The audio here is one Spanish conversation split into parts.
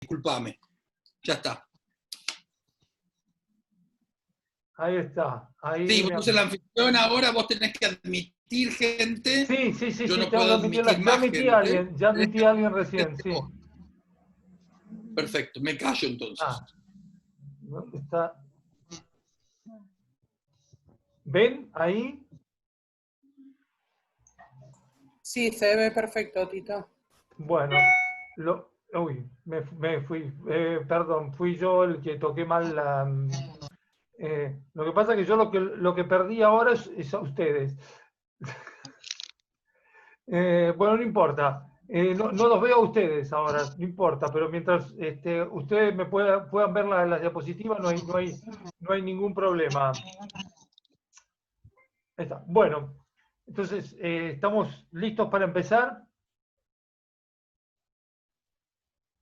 disculpame. Ya está. Ahí está. Ahí Sí, vos sos el anfitrión, ahora vos tenés que admitir gente. Sí, Yo no tengo puedo que admitir admitirla. Ya más admití a gente. alguien, recién, sí. Perfecto, me callo entonces. ¿Dónde está? ¿Ven ahí? Sí, se ve perfecto, Tito. Bueno, uy, me fui. Perdón, fui yo el que toqué mal la... lo que pasa es que yo lo que perdí ahora es a ustedes. Bueno, no importa. No los veo a ustedes ahora, no importa, pero mientras ustedes me puedan ver las diapositivas, no hay ningún problema. Ahí está. Bueno, entonces, ¿estamos listos para empezar?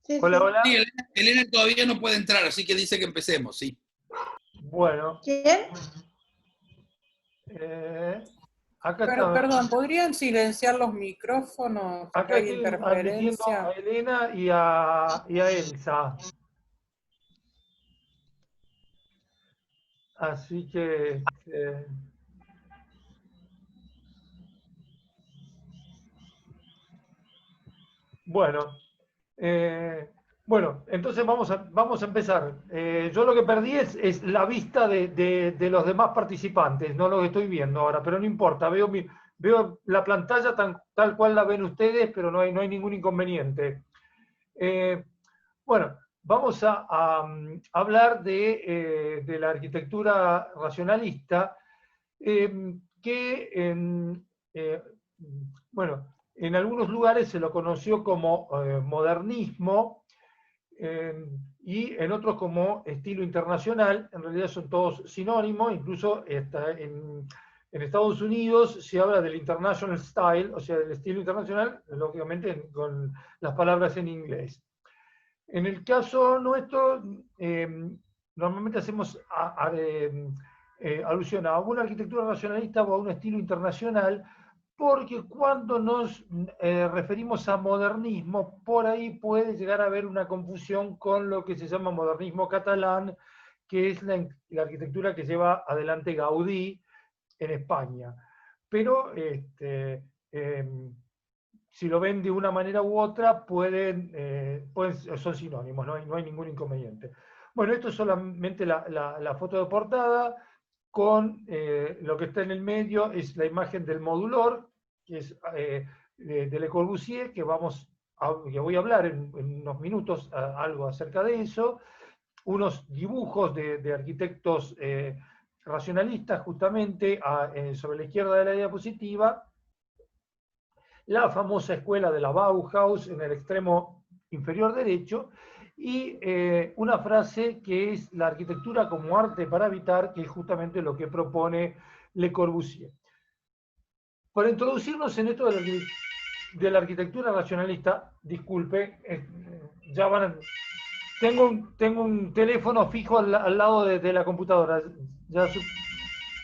Sí, Hola, sí. hola. Sí, Elena todavía no puede entrar, así que dice que empecemos, sí. Bueno. ¿Quién? Acá está. Perdón, ¿podrían silenciar los micrófonos? Acá Acá hay estoy admitiendo a interferencia. Elena y a Elsa. Así que... bueno, entonces vamos a empezar. Yo lo que perdí es la vista de los demás participantes, no lo que estoy viendo ahora, pero no importa, veo la pantalla tal cual la ven ustedes, pero no hay ningún inconveniente. Bueno, vamos a hablar de la arquitectura racionalista, que bueno, en algunos lugares se lo conoció como modernismo y en otros como estilo internacional. En realidad son todos sinónimos, incluso en Estados Unidos se habla del international style, o sea, del estilo internacional, lógicamente con las palabras en inglés. En el caso nuestro, normalmente hacemos alusión a una arquitectura racionalista o a un estilo internacional, porque cuando nos referimos a modernismo, por ahí puede llegar a haber una confusión con lo que se llama modernismo catalán, que es la arquitectura que lleva adelante Gaudí en España. Pero si lo ven de una manera u otra, son sinónimos, no hay ningún inconveniente. Bueno, esto es solamente la foto de portada, con lo que está en el medio es la imagen del modulor, que es de Le Corbusier, que voy a hablar en unos minutos algo acerca de eso, unos dibujos de arquitectos racionalistas justamente sobre la izquierda de la diapositiva, la famosa escuela de la Bauhaus en el extremo inferior derecho, y una frase que es la arquitectura como arte para habitar, que es justamente lo que propone Le Corbusier. Para introducirnos en esto de la arquitectura racionalista, disculpe, tengo un teléfono fijo al lado de la computadora.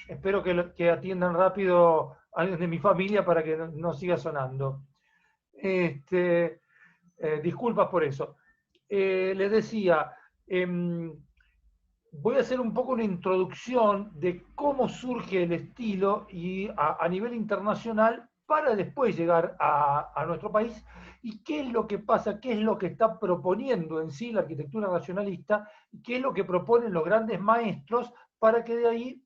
Espero que atiendan rápido a alguien de mi familia para que no siga sonando. Disculpas por eso. Les decía, voy a hacer un poco una introducción de cómo surge el estilo y a nivel internacional para después llegar a nuestro país y qué es lo que pasa, qué es lo que está proponiendo en sí la arquitectura racionalista y qué es lo que proponen los grandes maestros para que de ahí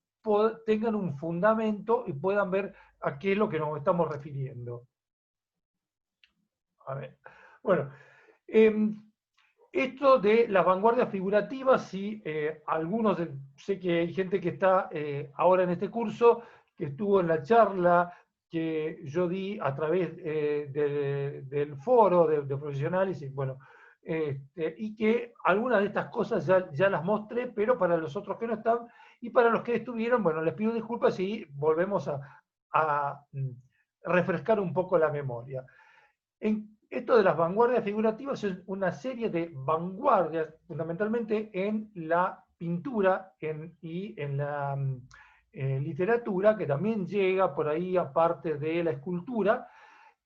tengan un fundamento y puedan ver a qué es lo que nos estamos refiriendo. A ver. Bueno, esto de las vanguardias figurativas, sí, sé que hay gente que está ahora en este curso, que estuvo en la charla que yo di a través del foro de profesionales, y bueno, y que algunas de estas cosas ya las mostré, pero para los otros que no están, y para los que estuvieron, bueno, les pido disculpas y volvemos a refrescar un poco la memoria. Esto de las vanguardias figurativas es una serie de vanguardias, fundamentalmente en la pintura y en la literatura, que también llega por ahí aparte de la escultura,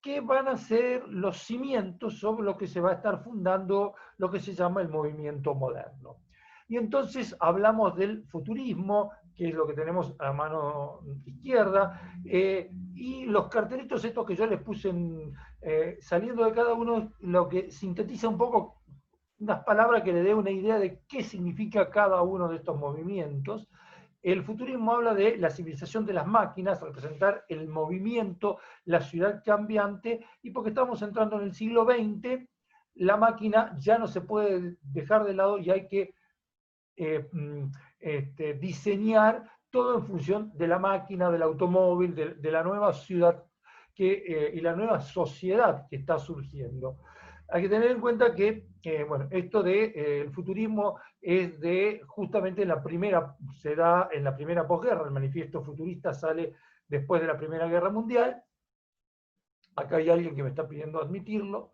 que van a ser los cimientos sobre lo que se va a estar fundando lo que se llama el movimiento moderno. Y entonces hablamos del futurismo, que es lo que tenemos a mano izquierda, y los cartelitos estos que yo les puse saliendo de cada uno, lo que sintetiza un poco unas palabras que le dé una idea de qué significa cada uno de estos movimientos. El futurismo habla de la civilización de las máquinas, representar el movimiento, la ciudad cambiante, y porque estamos entrando en el siglo XX, la máquina ya no se puede dejar de lado y hay que diseñar todo en función de la máquina, del automóvil, de la nueva ciudad y la nueva sociedad que está surgiendo. Hay que tener en cuenta que, bueno, esto del futurismo es justamente se da en la primera posguerra. El manifiesto futurista sale después de la Primera Guerra Mundial. Acá hay alguien que me está pidiendo admitirlo.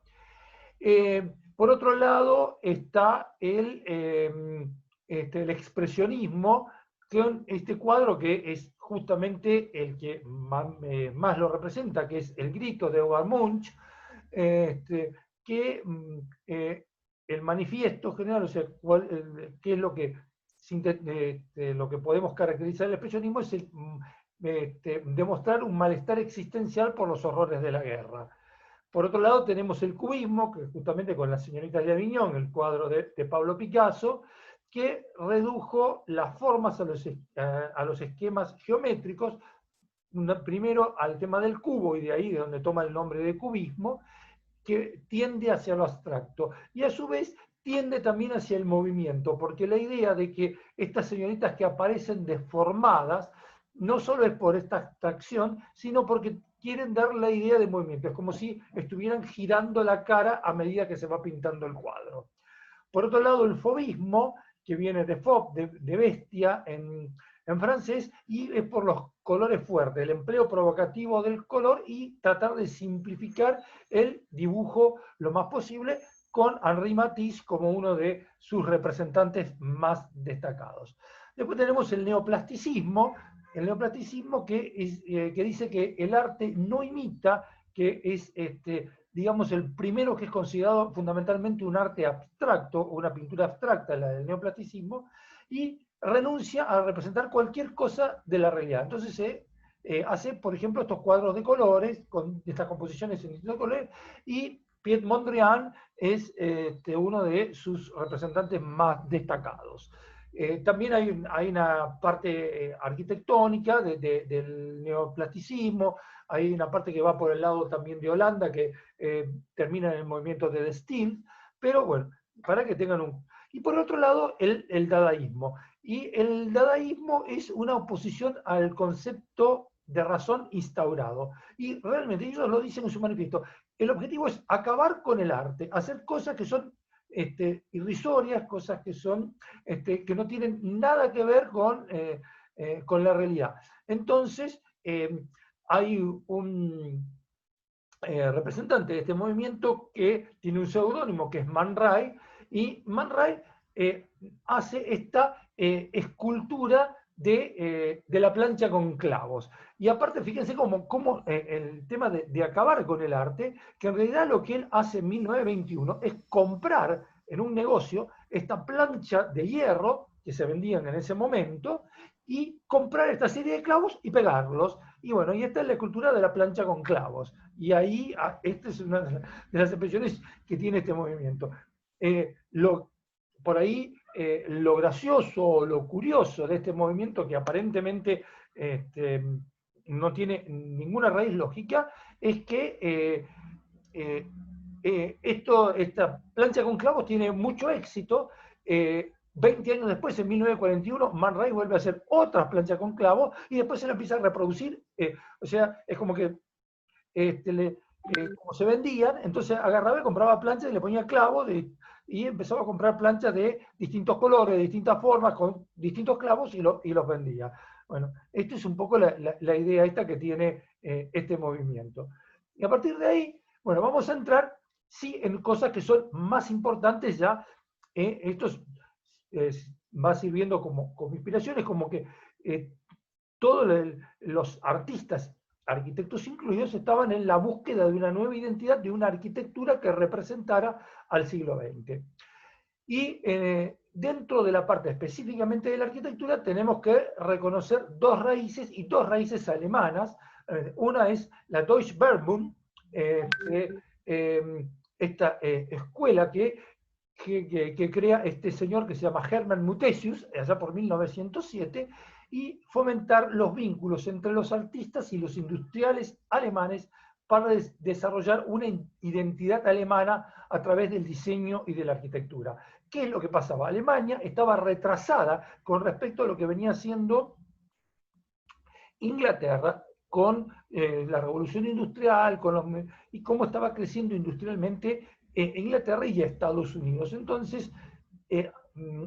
Por otro lado está el expresionismo, con este cuadro que es justamente el que más lo representa, que es El grito de Edvard Munch, que el manifiesto general, o sea, qué es lo que podemos caracterizar el expresionismo, es demostrar un malestar existencial por los horrores de la guerra. Por otro lado tenemos el cubismo, que justamente con las señoritas de Aviñón, el cuadro de Pablo Picasso, que redujo las formas a los esquemas geométricos, primero al tema del cubo, y de ahí de donde toma el nombre de cubismo, que tiende hacia lo abstracto, y a su vez tiende también hacia el movimiento, porque la idea de que estas señoritas que aparecen deformadas, no solo es por esta abstracción, sino porque quieren dar la idea de movimiento, es como si estuvieran girando la cara a medida que se va pintando el cuadro. Por otro lado, el fauvismo, que viene de fauve, de bestia en francés, y es por los colores fuertes, el empleo provocativo del color y tratar de simplificar el dibujo lo más posible, con Henri Matisse como uno de sus representantes más destacados. Después tenemos el neoplasticismo que dice que el arte no imita, que es digamos, el primero que es considerado fundamentalmente un arte abstracto, una pintura abstracta, la del neoplasticismo, y renuncia a representar cualquier cosa de la realidad. Entonces se hace, por ejemplo, estos cuadros de colores, con estas composiciones en distintos colores, y Piet Mondrian es uno de sus representantes más destacados. También hay una parte arquitectónica del neoplasticismo, hay una parte que va por el lado también de Holanda, que termina en el movimiento de De Stijl, pero bueno, para que tengan un... Y por otro lado, el dadaísmo. Y el dadaísmo es una oposición al concepto de razón instaurado. Y realmente ellos lo dicen en su manifiesto. El objetivo es acabar con el arte, hacer cosas que son irrisorias, cosas que son que no tienen nada que ver con la realidad. Entonces, hay un representante de este movimiento que tiene un seudónimo, que es Man Ray, y Man Ray hace esta escultura de la plancha con clavos. Y aparte, fíjense cómo el tema de acabar con el arte, que en realidad lo que él hace en 1921 es comprar en un negocio esta plancha de hierro que se vendían en ese momento, y comprar esta serie de clavos y pegarlos. Y bueno, y esta es la escultura de la plancha con clavos. Y ahí, esta es una de las expresiones que tiene este movimiento. Por ahí, lo gracioso o lo curioso de este movimiento, que aparentemente no tiene ninguna raíz lógica, es que esta plancha con clavos tiene mucho éxito. 20 años después, en 1941, Man Ray vuelve a hacer otra plancha con clavos y después se la empieza a reproducir. O sea, es como que como se vendían, entonces agarraba y compraba planchas y le ponía clavos y empezaba a comprar planchas de distintos colores, de distintas formas, con distintos clavos y los vendía. Bueno, esta es un poco la idea esta que tiene este movimiento. Y a partir de ahí, bueno, vamos a entrar, sí, en cosas que son más importantes ya. Esto va sirviendo como inspiración, es como que todos los artistas arquitectos incluidos, estaban en la búsqueda de una nueva identidad, de una arquitectura que representara al siglo XX. Y dentro de la parte específicamente de la arquitectura tenemos que reconocer dos raíces alemanas. Una es la Deutsche Verbund, esta escuela que crea este señor que se llama Hermann Muthesius, allá por 1907, y fomentar los vínculos entre los artistas y los industriales alemanes para desarrollar una identidad alemana a través del diseño y de la arquitectura. ¿Qué es lo que pasaba? Alemania estaba retrasada con respecto a lo que venía haciendo Inglaterra con la revolución industrial, y cómo estaba creciendo industrialmente Inglaterra y Estados Unidos. Entonces,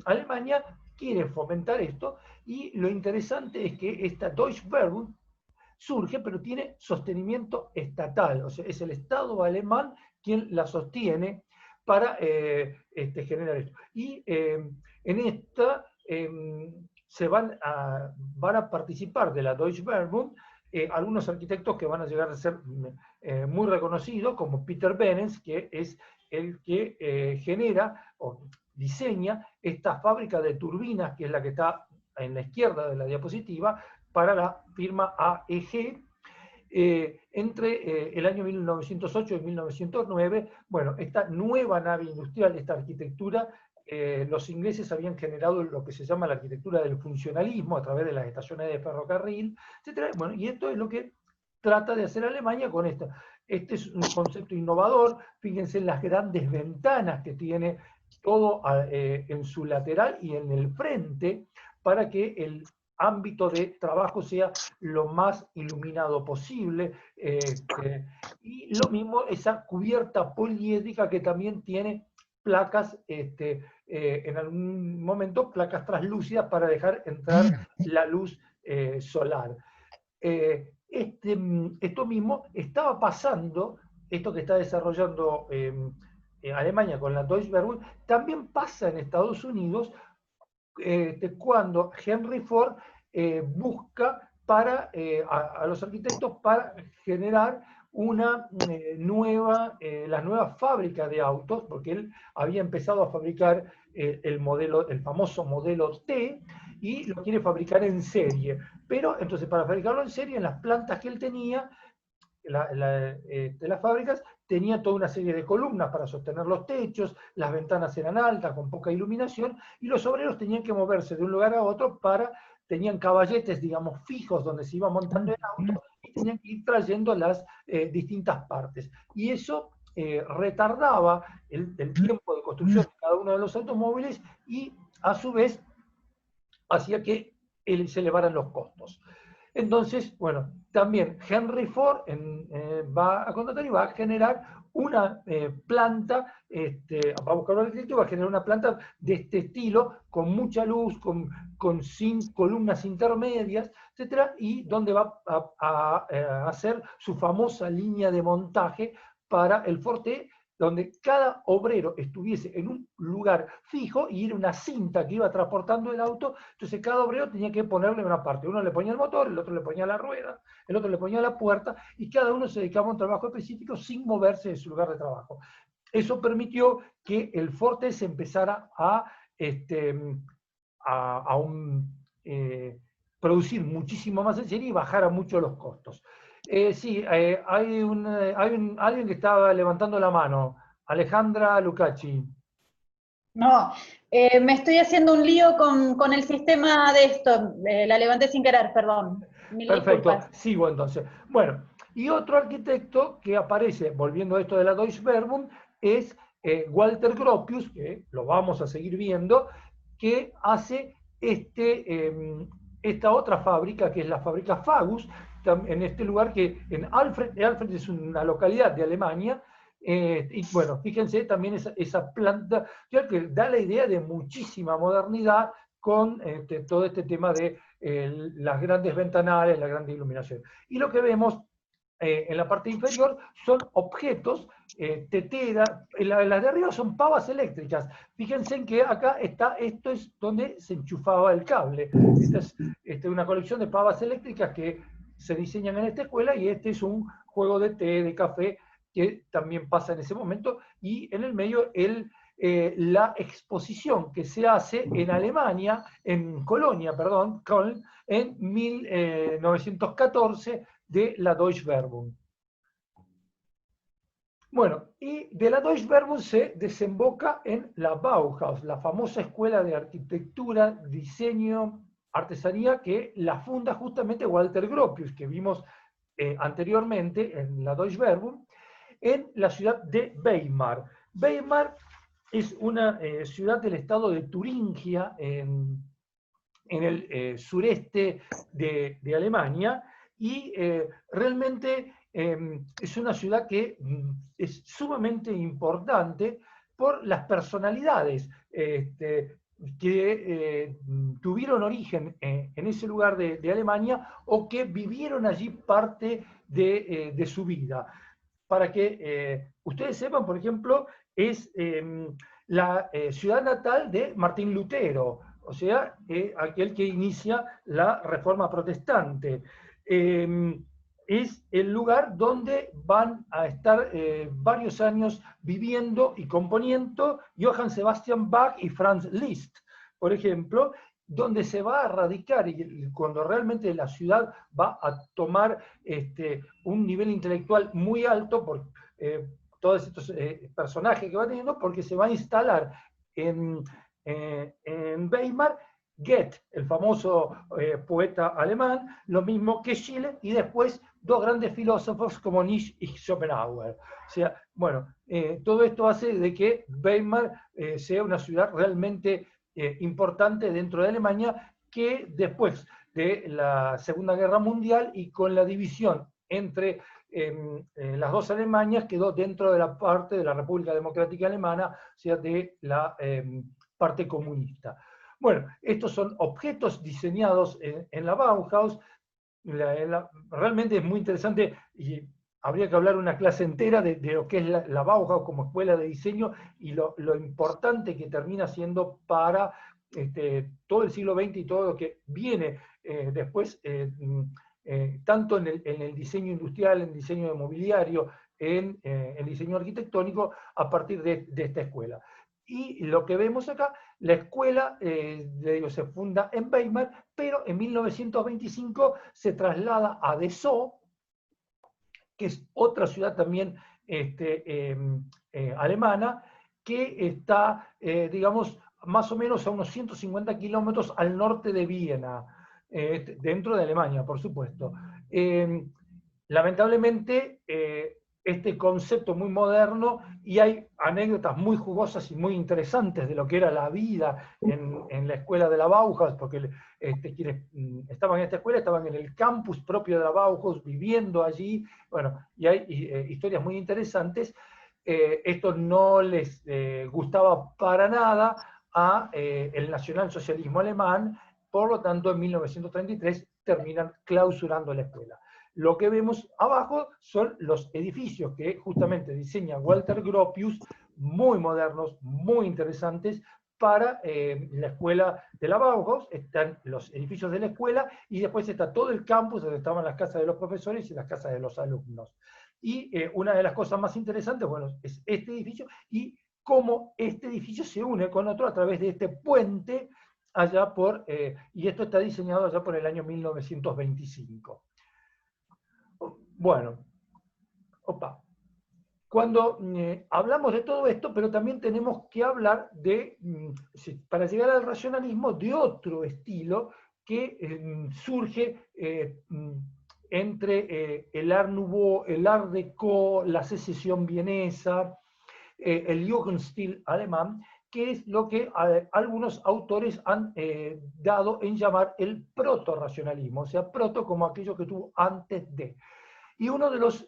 Alemania quiere fomentar esto, y lo interesante es que esta Deutsche Verbund surge, pero tiene sostenimiento estatal, o sea, es el Estado alemán quien la sostiene para generar esto. Y en esta van a participar de la Deutsche Verbund algunos arquitectos que van a llegar a ser muy reconocidos, como Peter Behrens, que es el que genera o diseña esta fábrica de turbinas, que es la que está en la izquierda de la diapositiva, para la firma AEG, entre el año 1908 y 1909. Bueno, esta nueva nave industrial, esta arquitectura, los ingleses habían generado lo que se llama la arquitectura del funcionalismo a través de las estaciones de ferrocarril, etc. Bueno, y esto es lo que trata de hacer Alemania con esto. Este es un concepto innovador. Fíjense en las grandes ventanas que tiene todo en su lateral y en el frente, para que el ámbito de trabajo sea lo más iluminado posible, y lo mismo esa cubierta poliédrica que también tiene placas, en algún momento placas translúcidas para dejar entrar la luz solar. Esto mismo estaba pasando, esto que está desarrollando Alemania con la Deutsche Verbund, también pasa en Estados Unidos, cuando Henry Ford busca a los arquitectos para generar una la nueva fábrica de autos, porque él había empezado a fabricar el famoso modelo T, y lo quiere fabricar en serie. Pero entonces, para fabricarlo en serie, en las plantas que él tenía, de las fábricas, tenía toda una serie de columnas para sostener los techos, las ventanas eran altas, con poca iluminación, y los obreros tenían que moverse de un lugar a otro tenían caballetes, digamos, fijos donde se iba montando el auto, y tenían que ir trayendo las distintas partes. Y eso retardaba el tiempo de construcción de cada uno de los automóviles, y a su vez hacía que se elevaran los costos. Entonces, bueno, también Henry Ford va a contratar y va a generar una planta, va a buscar un arquitecto y va a generar una planta de este estilo, con mucha luz, con columnas intermedias, etcétera, y donde va a hacer su famosa línea de montaje para el Forte, donde cada obrero estuviese en un lugar fijo y era una cinta que iba transportando el auto. Entonces cada obrero tenía que ponerle una parte. Uno le ponía el motor, el otro le ponía la rueda, el otro le ponía la puerta, y cada uno se dedicaba a un trabajo específico sin moverse de su lugar de trabajo. Eso permitió que el Forte se empezara a producir muchísimo más en serie y bajara mucho los costos. Sí, hay alguien que estaba levantando la mano. Alejandra Lucacci. No, me estoy haciendo un lío con el sistema de esto. La levanté sin querer, perdón. Mil Perfecto, disculpas. sigo entonces. Bueno, y otro arquitecto que aparece, volviendo a esto de la Deutsche Verbund, es Walter Gropius, que lo vamos a seguir viendo, que hace esta otra fábrica, que es la fábrica Fagus, en este lugar que en Alfred es una localidad de Alemania. Y bueno, fíjense también esa planta que da la idea de muchísima modernidad, con todo este tema de las grandes ventanales, la gran iluminación. Y lo que vemos en la parte inferior son objetos, tetera, las de arriba son pavas eléctricas. Fíjense en que acá está, esto es donde se enchufaba el cable. Esta es una colección de pavas eléctricas que se diseñan en esta escuela, y este es un juego de té, de café, que también pasa en ese momento, y en el medio la exposición que se hace en Alemania, en Colonia, perdón, Köln, en 1914, de la Deutsche Werbung. Bueno, y de la Deutsche Werbung se desemboca en la Bauhaus, la famosa escuela de arquitectura, diseño, artesanía, que la funda justamente Walter Gropius, que vimos anteriormente en la Deutsche Werbung, en la ciudad de Weimar. Weimar es una ciudad del estado de Turingia, en el sureste de Alemania, y realmente es una ciudad que es sumamente importante por las personalidades que tuvieron origen en ese lugar de Alemania, o que vivieron allí parte de su vida. Para que ustedes sepan, por ejemplo, es la ciudad natal de Martín Lutero, o sea, aquel que inicia la Reforma Protestante. Es el lugar donde van a estar varios años viviendo y componiendo Johann Sebastian Bach y Franz Liszt, por ejemplo, donde se va a radicar, y cuando realmente la ciudad va a tomar un nivel intelectual muy alto por todos estos personajes que va teniendo, porque se va a instalar en Weimar Goethe, el famoso poeta alemán, lo mismo que Schiller, y después dos grandes filósofos como Nietzsche y Schopenhauer. O sea, bueno, todo esto hace de que Weimar sea una ciudad realmente importante dentro de Alemania, que después de la Segunda Guerra Mundial y con la división entre las dos Alemanias, quedó dentro de la parte de la República Democrática Alemana, o sea, de la parte comunista. Bueno, estos son objetos diseñados en la Bauhaus. Realmente es muy interesante, y habría que hablar una clase entera de lo que es la Bauhaus como escuela de diseño, y lo importante que termina siendo para todo el siglo XX y todo lo que viene después, tanto en el diseño industrial, en el diseño de mobiliario, en el diseño arquitectónico, a partir de esta escuela. Y lo que vemos acá, la escuela se funda en Weimar, pero en 1925 se traslada a Dessau, que es otra ciudad también alemana, que está, digamos, más o menos a unos 150 kilómetros al norte de Viena, dentro de Alemania, por supuesto. Lamentablemente, este concepto muy moderno, y hay anécdotas muy jugosas y muy interesantes de lo que era la vida en la escuela de la Bauhaus, porque quienes estaban en esta escuela estaban en el campus propio de la Bauhaus, viviendo allí, bueno, y hay historias muy interesantes. Esto no les gustaba para nada a el nacionalsocialismo alemán, por lo tanto en 1933 terminan clausurando la escuela. Lo que vemos abajo son los edificios que justamente diseña Walter Gropius, muy modernos, muy interesantes, para la escuela de la Bauhaus. Están los edificios de la escuela, y después está todo el campus donde estaban las casas de los profesores y las casas de los alumnos. Y una de las cosas más interesantes, bueno, es este edificio, y cómo este edificio se une con otro a través de este puente allá por, y esto está diseñado allá por el año 1925. Bueno, cuando hablamos de todo esto, pero también tenemos que hablar de, para llegar al racionalismo, de otro estilo que surge entre el Art Nouveau, el Art Deco, la secesión vienesa, el Jugendstil alemán, que es lo que algunos autores han dado en llamar el proto-racionalismo, o sea, proto como aquello que tuvo antes de. Y uno de los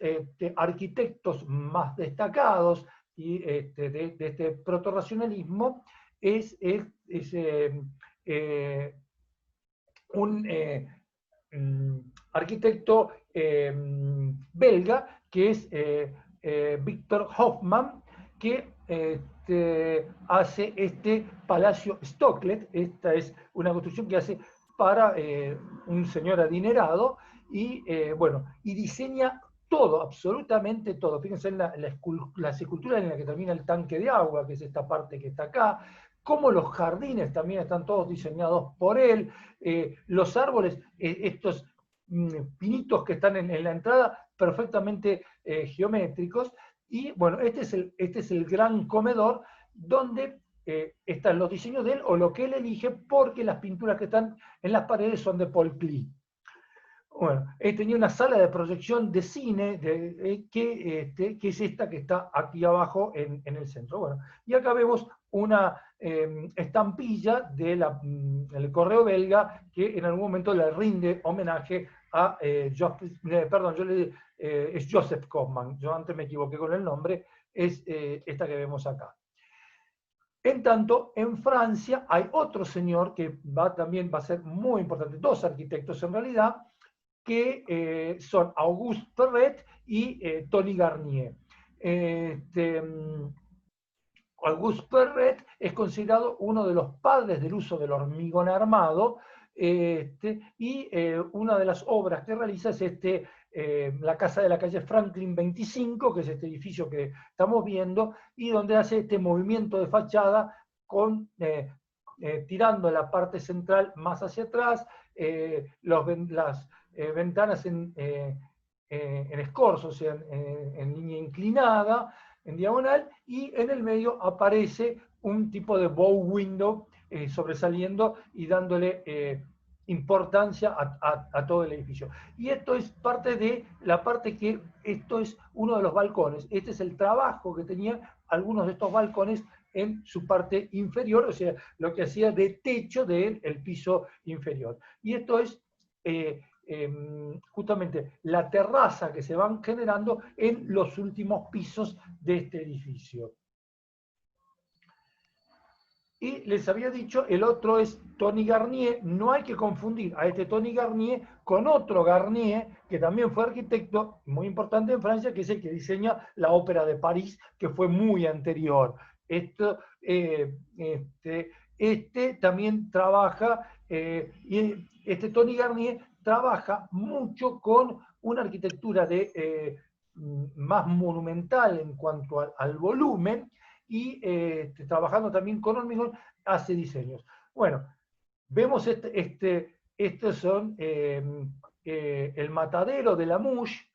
arquitectos más destacados de este proto-racionalismo es un arquitecto belga, que es Victor Hofmann, que hace este Palacio Stocklet. Esta es una construcción que hace para un señor adinerado, bueno, y diseña todo, absolutamente todo. Fíjense en las esculturas en la que termina el tanque de agua, que es esta parte que está acá, como los jardines también están todos diseñados por él, los árboles, estos pinitos que están en la entrada, perfectamente geométricos, y bueno, este es el gran comedor donde están los diseños de él, o lo que él elige, porque las pinturas que están en las paredes son de Paul Klee. Bueno, tenía una sala de proyección de cine que es esta que está aquí abajo en el centro. Bueno, y acá vemos una estampilla del Correo Belga que en algún momento le rinde homenaje a es Joseph Kaufmann. Yo antes me equivoqué con el nombre, es esta que vemos acá. En tanto, en Francia hay otro señor que también va a ser muy importante, dos arquitectos en realidad, que son Auguste Perret y Tony Garnier. Auguste Perret es considerado uno de los padres del uso del hormigón armado, y una de las obras que realiza es la casa de la calle Franklin 25, que es este edificio que estamos viendo, y donde hace este movimiento de fachada tirando la parte central más hacia atrás, las ventanas en escorzo, o sea, en línea inclinada, en diagonal, y en el medio aparece un tipo de bow window sobresaliendo y dándole importancia a todo el edificio. Y esto es parte de la parte que, esto es uno de los balcones, este es el trabajo que tenían algunos de estos balcones en su parte inferior, o sea, lo que hacía de techo del piso inferior. Y esto es justamente la terraza que se van generando en los últimos pisos de este edificio. Y les había dicho, el otro es Tony Garnier. No hay que confundir a este Tony Garnier con otro Garnier, que también fue arquitecto muy importante en Francia, que es el que diseña la Ópera de París, que fue muy anterior. También trabaja, y este Tony Garnier trabaja mucho con una arquitectura más monumental en cuanto al volumen, y trabajando también con hormigón, hace diseños. Bueno, vemos estos son el matadero de la Mouche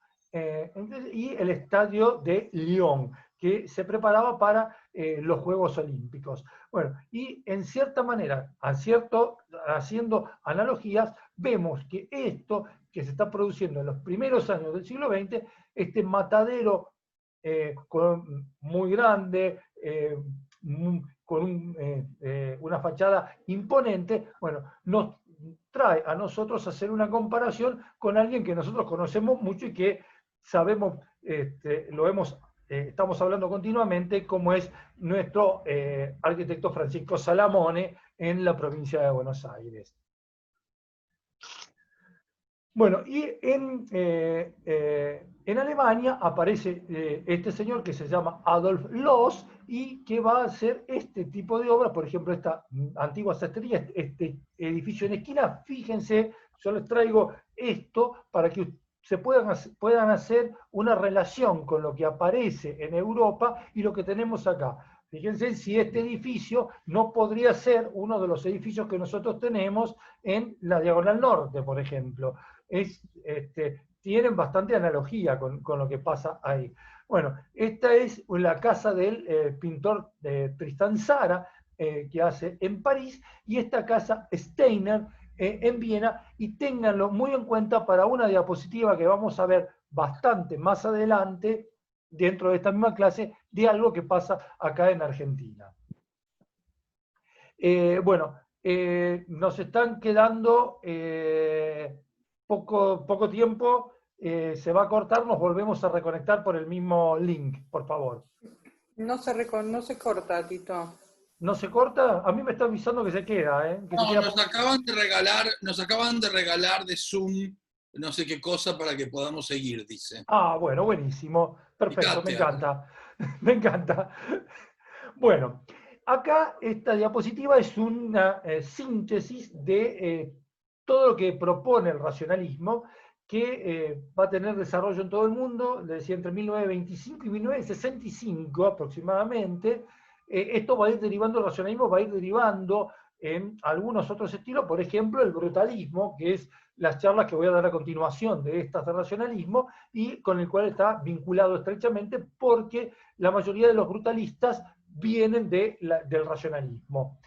y el estadio de Lyon, que se preparaba para los Juegos Olímpicos. Bueno, y en cierta manera, haciendo analogías, vemos que esto que se está produciendo en los primeros años del siglo XX, este matadero muy grande, con una fachada imponente, bueno, nos trae a nosotros a hacer una comparación con alguien que nosotros conocemos mucho y que sabemos, estamos hablando continuamente, como es nuestro arquitecto Francisco Salamone en la provincia de Buenos Aires. Bueno, y en Alemania aparece este señor que se llama Adolf Loos y que va a hacer este tipo de obras, por ejemplo, esta antigua sastrería, este edificio en esquina. Fíjense, yo les traigo esto para que se puedan hacer una relación con lo que aparece en Europa y lo que tenemos acá. Fíjense si este edificio no podría ser uno de los edificios que nosotros tenemos en la Diagonal Norte, por ejemplo. Tienen bastante analogía con lo que pasa ahí. Bueno, esta es la casa del pintor Tristan Tzara, que hace en París, y esta casa Steiner en Viena, y ténganlo muy en cuenta para una diapositiva que vamos a ver bastante más adelante, dentro de esta misma clase, de algo que pasa acá en Argentina. Nos están quedando poco tiempo, se va a cortar, nos volvemos a reconectar por el mismo link, por favor. No se corta, Tito. ¿No se corta? A mí me está avisando que se queda, ¿eh? No, nos acaban de regalar de Zoom no sé qué cosa para que podamos seguir, dice. Ah, bueno, buenísimo. Perfecto, me encanta. Me encanta. Bueno, acá esta diapositiva es una síntesis de todo lo que propone el racionalismo, que va a tener desarrollo en todo el mundo, le decía, entre 1925 y 1965 aproximadamente. Esto va a ir derivando, el racionalismo va a ir derivando en algunos otros estilos, por ejemplo, el brutalismo, que es las charlas que voy a dar a continuación de estas de racionalismo, y con el cual está vinculado estrechamente, porque la mayoría de los brutalistas vienen del racionalismo.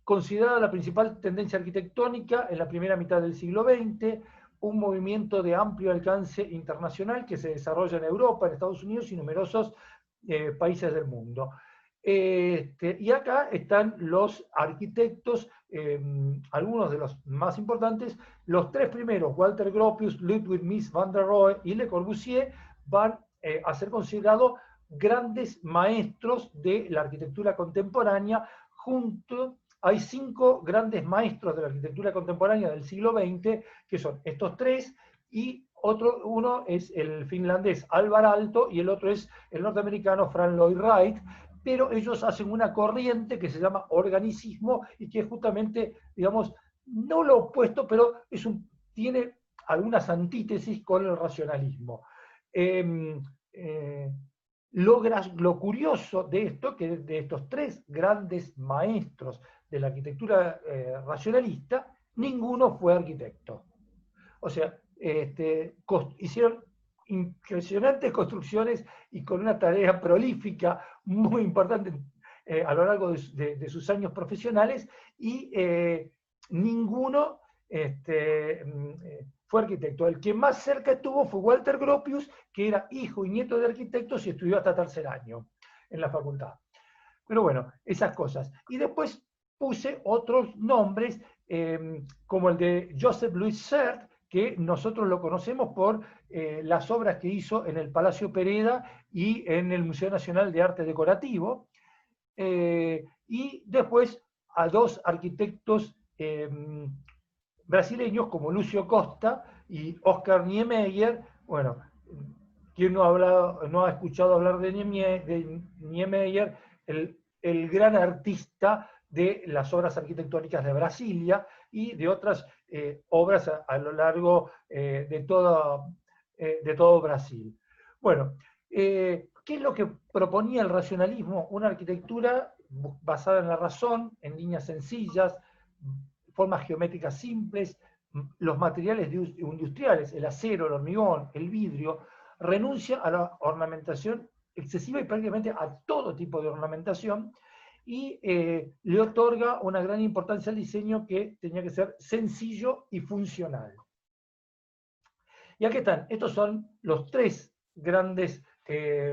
Considerada la principal tendencia arquitectónica en la primera mitad del siglo XX, un movimiento de amplio alcance internacional que se desarrolla en Europa, en Estados Unidos y numerosos países del mundo. Y acá están los arquitectos, algunos de los más importantes. Los tres primeros, Walter Gropius, Ludwig Mies van der Rohe y Le Corbusier, van a ser considerados grandes maestros de la arquitectura contemporánea. Hay 5 grandes maestros de la arquitectura contemporánea del siglo XX, que son estos tres, y uno es el finlandés Alvar Aalto y el otro es el norteamericano Frank Lloyd Wright, pero ellos hacen una corriente que se llama organicismo y que es justamente, digamos, no lo opuesto, pero tiene algunas antítesis con el racionalismo. Lo curioso de esto, que de estos tres grandes maestros de la arquitectura racionalista, ninguno fue arquitecto. O sea, hicieron impresionantes construcciones y con una tarea prolífica muy importante a lo largo de sus años profesionales, y ninguno fue arquitecto. El que más cerca estuvo fue Walter Gropius, que era hijo y nieto de arquitectos y estudió hasta tercer año en la facultad. Pero bueno, esas cosas. Y después puse otros nombres, como el de Joseph Louis Sert, que nosotros lo conocemos por las obras que hizo en el Palacio Pereda y en el Museo Nacional de Arte Decorativo. Y después a 2 arquitectos brasileños como Lúcio Costa y Oscar Niemeyer. Bueno, ¿quién no ha escuchado hablar de Niemeyer? El gran artista de las obras arquitectónicas de Brasilia y de otras obras a lo largo de todo Brasil. Bueno, ¿qué es lo que proponía el racionalismo? Una arquitectura basada en la razón, en líneas sencillas, formas geométricas simples, los materiales industriales, el acero, el hormigón, el vidrio. Renuncia a la ornamentación excesiva y prácticamente a todo tipo de ornamentación, y le otorga una gran importancia al diseño que tenía que ser sencillo y funcional. Y aquí están, estos son los 3 grandes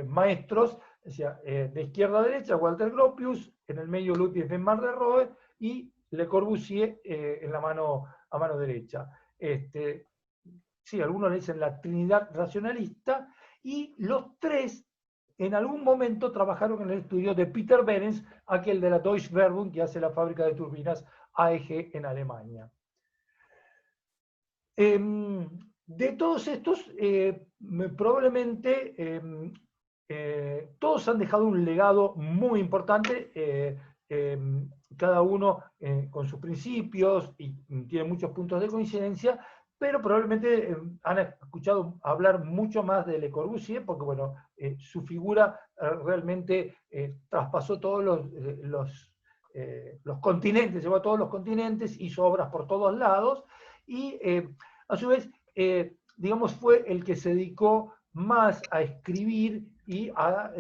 maestros, o sea, de izquierda a derecha, Walter Gropius, en el medio Ludwig van der Rohe y Le Corbusier a mano derecha. Sí, algunos le dicen la Trinidad racionalista, y los 3 en algún momento trabajaron en el estudio de Peter Behrens, aquel de la Deutsche Werbung, que hace la fábrica de turbinas AEG en Alemania. De todos estos, probablemente todos han dejado un legado muy importante, cada uno con sus principios, y tiene muchos puntos de coincidencia, pero probablemente han escuchado hablar mucho más de Le Corbusier, porque bueno, su figura realmente traspasó todos los continentes, llevó a todos los continentes, hizo obras por todos lados, y a su vez, digamos, fue el que se dedicó más a escribir y a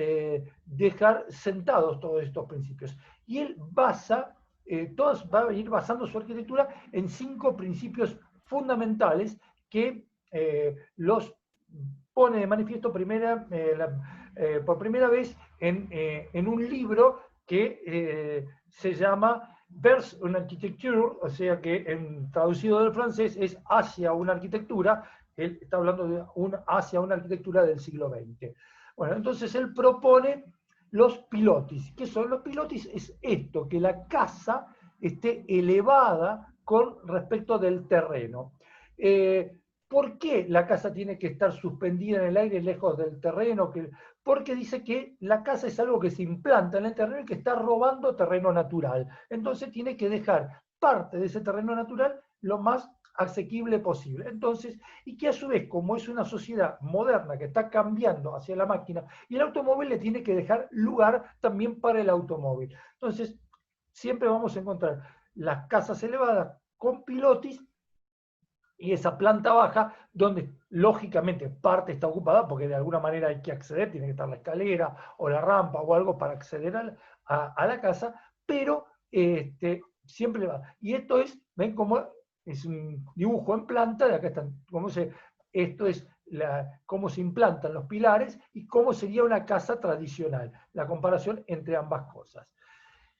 dejar sentados todos estos principios. Y él va a ir basando su arquitectura en 5 principios fundamentales que los pone de manifiesto por primera vez en un libro que se llama Vers une architecture, o sea que traducido del francés es Hacia una arquitectura. Él está hablando de hacia una arquitectura del siglo XX. Bueno, entonces él propone los pilotis. ¿Qué son los pilotis? Es esto, que la casa esté elevada con respecto del terreno. ¿Por qué la casa tiene que estar suspendida en el aire lejos del terreno? Porque dice que la casa es algo que se implanta en el terreno y que está robando terreno natural. Entonces tiene que dejar parte de ese terreno natural lo más asequible posible. Entonces, y que a su vez, como es una sociedad moderna que está cambiando hacia la máquina, y el automóvil le tiene que dejar lugar también para el automóvil. Entonces, siempre vamos a encontrar las casas elevadas con pilotis y esa planta baja, donde lógicamente parte está ocupada, porque de alguna manera hay que acceder, tiene que estar la escalera o la rampa o algo para acceder a la casa, pero siempre va. Y esto es, ven cómo es un dibujo en planta, de acá están, esto es cómo se implantan los pilares y cómo sería una casa tradicional, la comparación entre ambas cosas.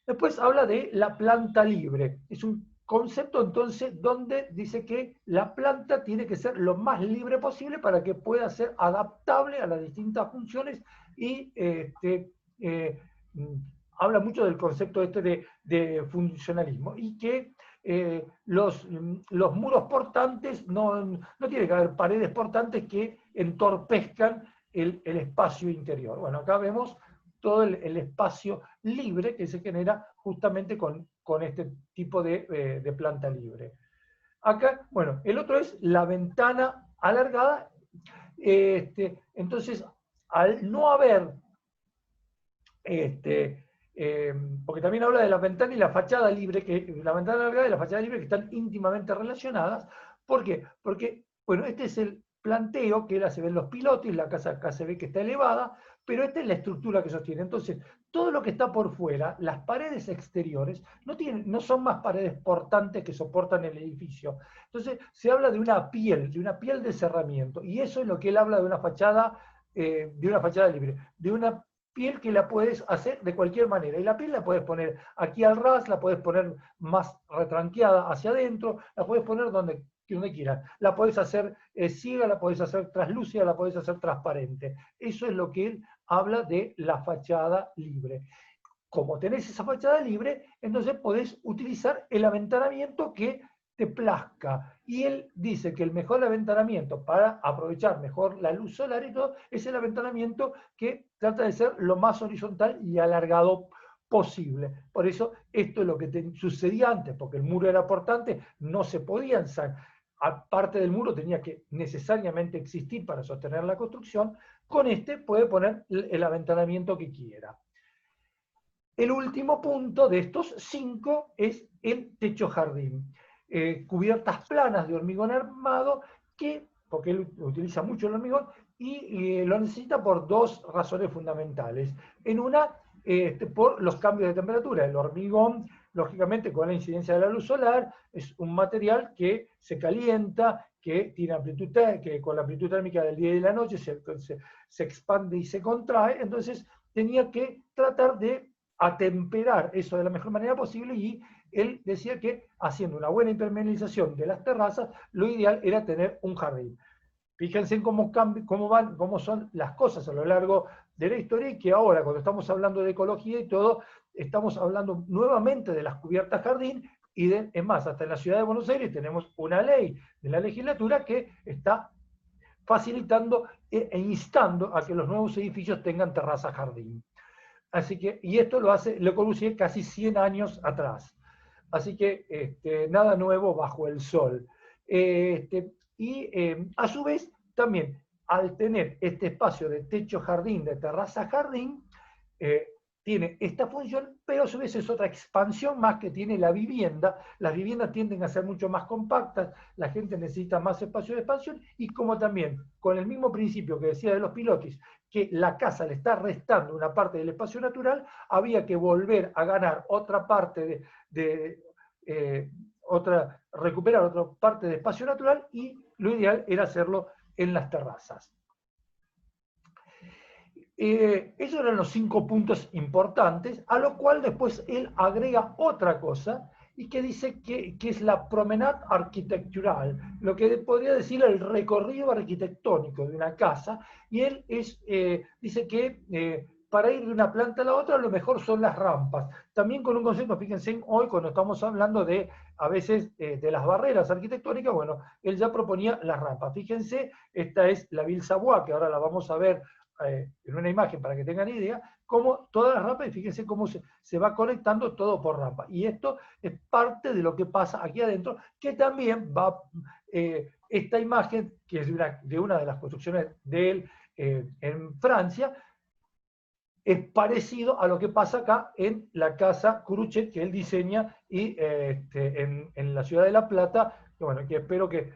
Después habla de la planta libre, es un concepto entonces donde dice que la planta tiene que ser lo más libre posible para que pueda ser adaptable a las distintas funciones y habla mucho del concepto de funcionalismo y que los muros portantes no tiene que haber paredes portantes que entorpezcan el espacio interior. Bueno, acá vemos todo el espacio libre que se genera justamente con este tipo de planta libre. Acá, bueno, el otro es la ventana alargada. Entonces, al no haber, porque también habla de la ventana y la fachada libre, que la ventana alargada y la fachada libre que están íntimamente relacionadas. ¿Por qué? Porque, bueno, este es el planteo que se ven los pilotis, la casa acá se ve que está elevada, pero esta es la estructura que sostiene. Entonces, todo lo que está por fuera, las paredes exteriores, no son más paredes portantes que soportan el edificio. Entonces, se habla de una piel de cerramiento, y eso es lo que él habla de una fachada libre, de una piel que la puedes hacer de cualquier manera, y la piel la puedes poner aquí al ras, la puedes poner más retranqueada hacia adentro, la puedes poner donde quieras, la podés hacer ciega, la podés hacer translúcida, la podés hacer transparente. Eso es lo que él habla de la fachada libre. Como tenés esa fachada libre, entonces podés utilizar el aventanamiento que te plazca. Y él dice que el mejor aventanamiento para aprovechar mejor la luz solar y todo, es el aventanamiento que trata de ser lo más horizontal y alargado posible. Por eso esto es lo que sucedía antes, porque el muro era portante, no se podían sacar. Aparte del muro tenía que necesariamente existir para sostener la construcción. Con este puede poner el aventanamiento que quiera. El último punto de estos 5 es el techo jardín. Cubiertas planas de hormigón armado, porque él utiliza mucho el hormigón, y lo necesita por 2 razones fundamentales. En una, por los cambios de temperatura. El hormigón, lógicamente, con la incidencia de la luz solar, es un material que se calienta, que tiene amplitud, que con la amplitud térmica del día y de la noche se expande y se contrae. Entonces tenía que tratar de atemperar eso de la mejor manera posible, y él decía que haciendo una buena impermeabilización de las terrazas, lo ideal era tener un jardín. Fíjense en cómo son las cosas a lo largo de la historia, y que ahora, cuando estamos hablando de ecología y todo, estamos hablando nuevamente de las cubiertas jardín, y es más, hasta en la ciudad de Buenos Aires tenemos una ley de la legislatura que está facilitando e instando a que los nuevos edificios tengan terraza jardín. Así que, y esto lo hace Le Corbusier casi 100 años atrás. Así que nada nuevo bajo el sol. A su vez, también, al tener este espacio de techo jardín, de terraza jardín, tiene esta función, pero a su vez es otra expansión más que tiene la vivienda. Las viviendas tienden a ser mucho más compactas, la gente necesita más espacio de expansión, y como también, con el mismo principio que decía de los pilotis, que la casa le está restando una parte del espacio natural, había que volver a ganar otra parte recuperar otra parte de espacio natural, y lo ideal era hacerlo en las terrazas. Esos eran los 5 puntos importantes, a lo cual después él agrega otra cosa, y que dice que es la promenade arquitectural, lo que podría decir el recorrido arquitectónico de una casa, y él dice que para ir de una planta a la otra lo mejor son las rampas. También con un concepto, fíjense, hoy cuando estamos hablando a veces de las barreras arquitectónicas, bueno, él ya proponía las rampas. Fíjense, esta es la Ville Savoie, que ahora la vamos a ver en una imagen para que tengan idea, cómo todas las rampas, y fíjense cómo se va conectando todo por rampa. Y esto es parte de lo que pasa aquí adentro, que también va, esta imagen, que es de una de las construcciones de él en Francia, es parecido a lo que pasa acá en la casa Cruchet que él diseña y, en la ciudad de La Plata, que, bueno, que espero que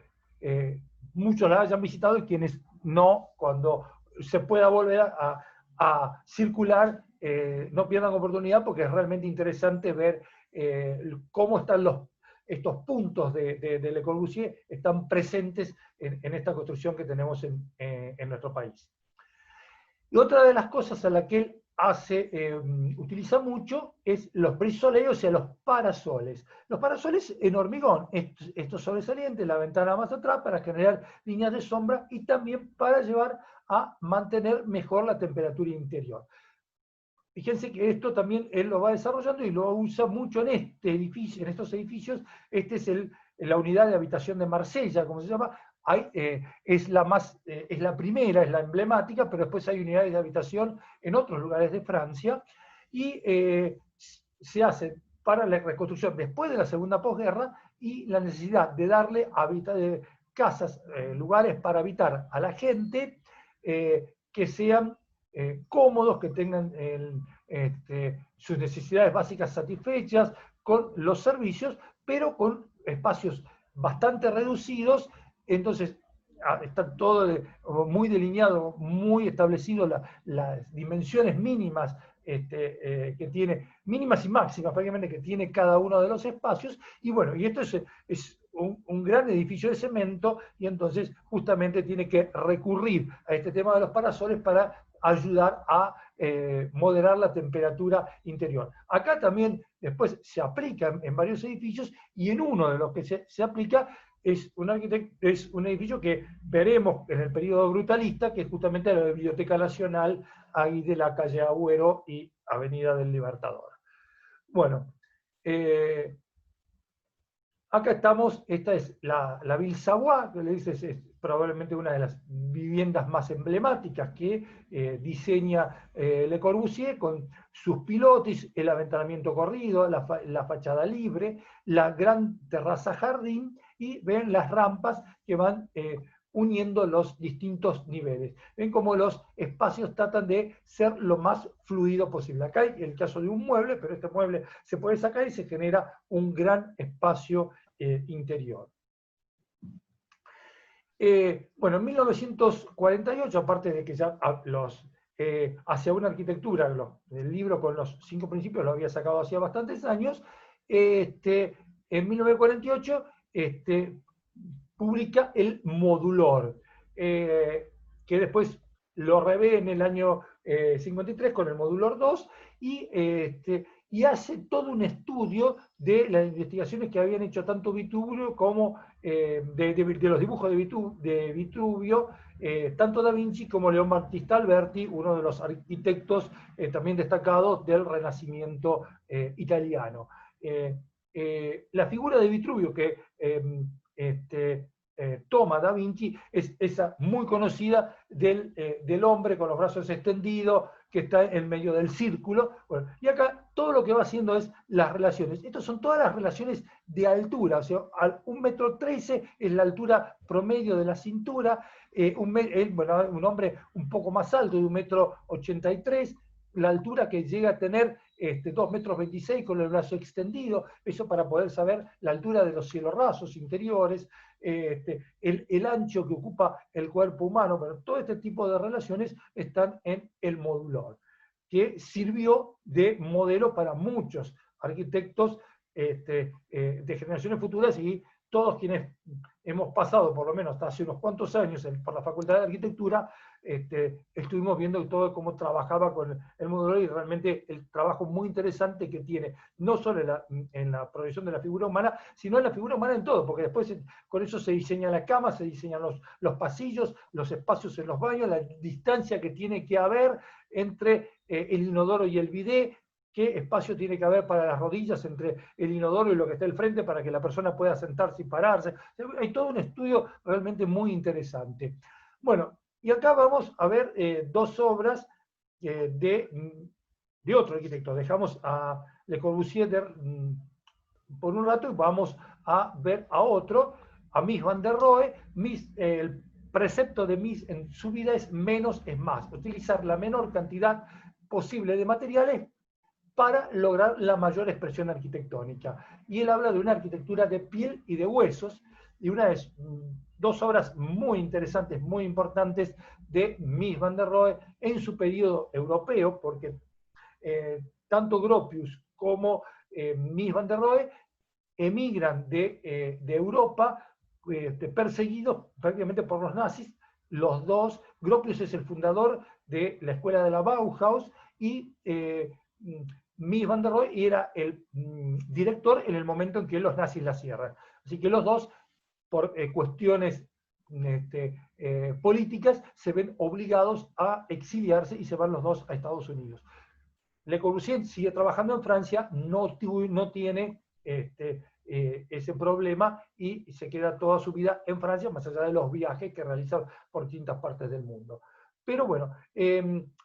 muchos la hayan visitado, y quienes no, cuando se pueda volver a circular, no pierdan oportunidad, porque es realmente interesante ver cómo están estos puntos de Le Corbusier están presentes en esta construcción que tenemos en nuestro país. Y otra de las cosas a la que él utiliza mucho es los brisoles, o sea, los parasoles. Los parasoles en hormigón, estos sobresalientes, la ventana más atrás, para generar líneas de sombra y también para llevar a mantener mejor la temperatura interior. Fíjense que esto también él lo va desarrollando y lo usa mucho en este edificio, en estos edificios. Este es la unidad de habitación de Marsella, como se llama. Es la primera, es la emblemática, pero después hay unidades de habitación en otros lugares de Francia, y se hace para la reconstrucción después de la segunda posguerra, y la necesidad de darle casas, lugares para habitar a la gente, que sean cómodos, que tengan sus necesidades básicas satisfechas, con los servicios, pero con espacios bastante reducidos. Entonces, está todo muy delineado, muy establecido, las dimensiones mínimas que tiene, mínimas y máximas prácticamente, que tiene cada uno de los espacios. Y bueno, y esto es un gran edificio de cemento, y entonces justamente tiene que recurrir a este tema de los parasoles para ayudar a moderar la temperatura interior. Acá también después se aplica en varios edificios, y en uno de los que se aplica es un edificio que veremos en el periodo brutalista, que es justamente la Biblioteca Nacional, ahí de la calle Agüero y Avenida del Libertador. Bueno, acá estamos. Esta es la Ville Savoie, que le dices, es probablemente una de las viviendas más emblemáticas que diseña Le Corbusier, con sus pilotis, el aventanamiento corrido, la fachada libre, la gran terraza jardín, y ven las rampas que van uniendo los distintos niveles. Ven cómo los espacios tratan de ser lo más fluido posible. Acá hay el caso de un mueble, pero este mueble se puede sacar y se genera un gran espacio interior. Bueno, en 1948, aparte de que ya hacia una arquitectura, el libro con los 5 principios lo había sacado hacía bastantes años, en 1948 publica el Modulor, que después lo revé en el año 53 con el Modulor 2, y hace todo un estudio de las investigaciones que habían hecho tanto Vitruvio como de los dibujos de Vitruvio, tanto Da Vinci como Leon Battista Alberti, uno de los arquitectos también destacados del Renacimiento italiano. La figura de Vitruvio que toma Da Vinci es esa muy conocida del hombre con los brazos extendidos, que está en medio del círculo. Bueno, y acá todo lo que va haciendo es las relaciones. Estas son todas las relaciones de altura, o sea, 1,13 m es la altura promedio de la cintura, un hombre un poco más alto, de 1,83 m, la altura que llega a tener 2,26 m con el brazo extendido, eso para poder saber la altura de los cielos rasos interiores, el ancho que ocupa el cuerpo humano. Pero todo este tipo de relaciones están en el Modulor, que sirvió de modelo para muchos arquitectos de generaciones futuras, y todos quienes hemos pasado, por lo menos hasta hace unos cuantos años, por la Facultad de Arquitectura, estuvimos viendo todo cómo trabajaba con el Modulor, y realmente el trabajo muy interesante que tiene, no solo en la proyección de la figura humana, sino en la figura humana en todo, porque después con eso se diseña la cama, se diseñan los pasillos, los espacios en los baños, la distancia que tiene que haber entre el inodoro y el bidé, qué espacio tiene que haber para las rodillas entre el inodoro y lo que está al frente para que la persona pueda sentarse y pararse. Hay todo un estudio realmente muy interesante. Bueno, Y acá vamos a ver dos obras de otro arquitecto. Dejamos a Le Corbusier por un rato y vamos a ver a otro, a Mies van der Rohe. El precepto de Mies en su vida es menos es más, utilizar la menor cantidad posible de materiales para lograr la mayor expresión arquitectónica. Y él habla de una arquitectura de piel y de huesos, y dos obras muy interesantes, muy importantes de Mies van der Rohe en su periodo europeo, porque tanto Gropius como Mies van der Rohe emigran de Europa perseguidos prácticamente por los nazis. Los dos, Gropius es el fundador de la escuela de la Bauhaus y Mies van der Rohe era el director en el momento en que los nazis la cierran. Así que los dos, por cuestiones políticas, se ven obligados a exiliarse y se van los dos a Estados Unidos. Le Corbusier sigue trabajando en Francia, no tiene ese problema y se queda toda su vida en Francia, más allá de los viajes que realiza por distintas partes del mundo. Pero bueno,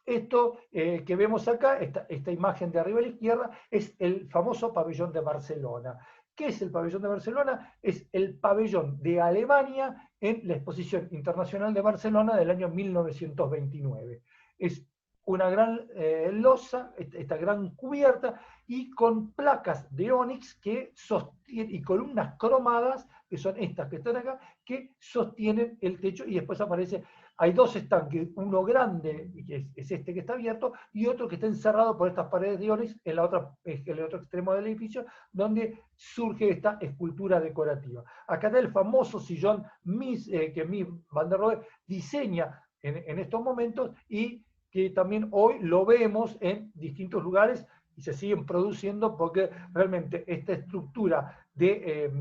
esto que vemos acá, esta imagen de arriba a la izquierda, es el famoso pabellón de Barcelona. ¿Qué es el pabellón de Barcelona? Es el pabellón de Alemania en la Exposición Internacional de Barcelona del año 1929. Es una gran losa, esta gran cubierta, y con placas de ónix que sostienen, y columnas cromadas, que son estas que están acá, que sostienen el techo, y después aparece, hay dos estanques, uno grande, que es este que está abierto, y otro que está encerrado por estas paredes de ónix en el otro extremo del edificio, donde surge esta escultura decorativa. Acá está el famoso sillón que Mies van der Rohe diseña en estos momentos, y que también hoy lo vemos en distintos lugares y se siguen produciendo, porque realmente esta estructura de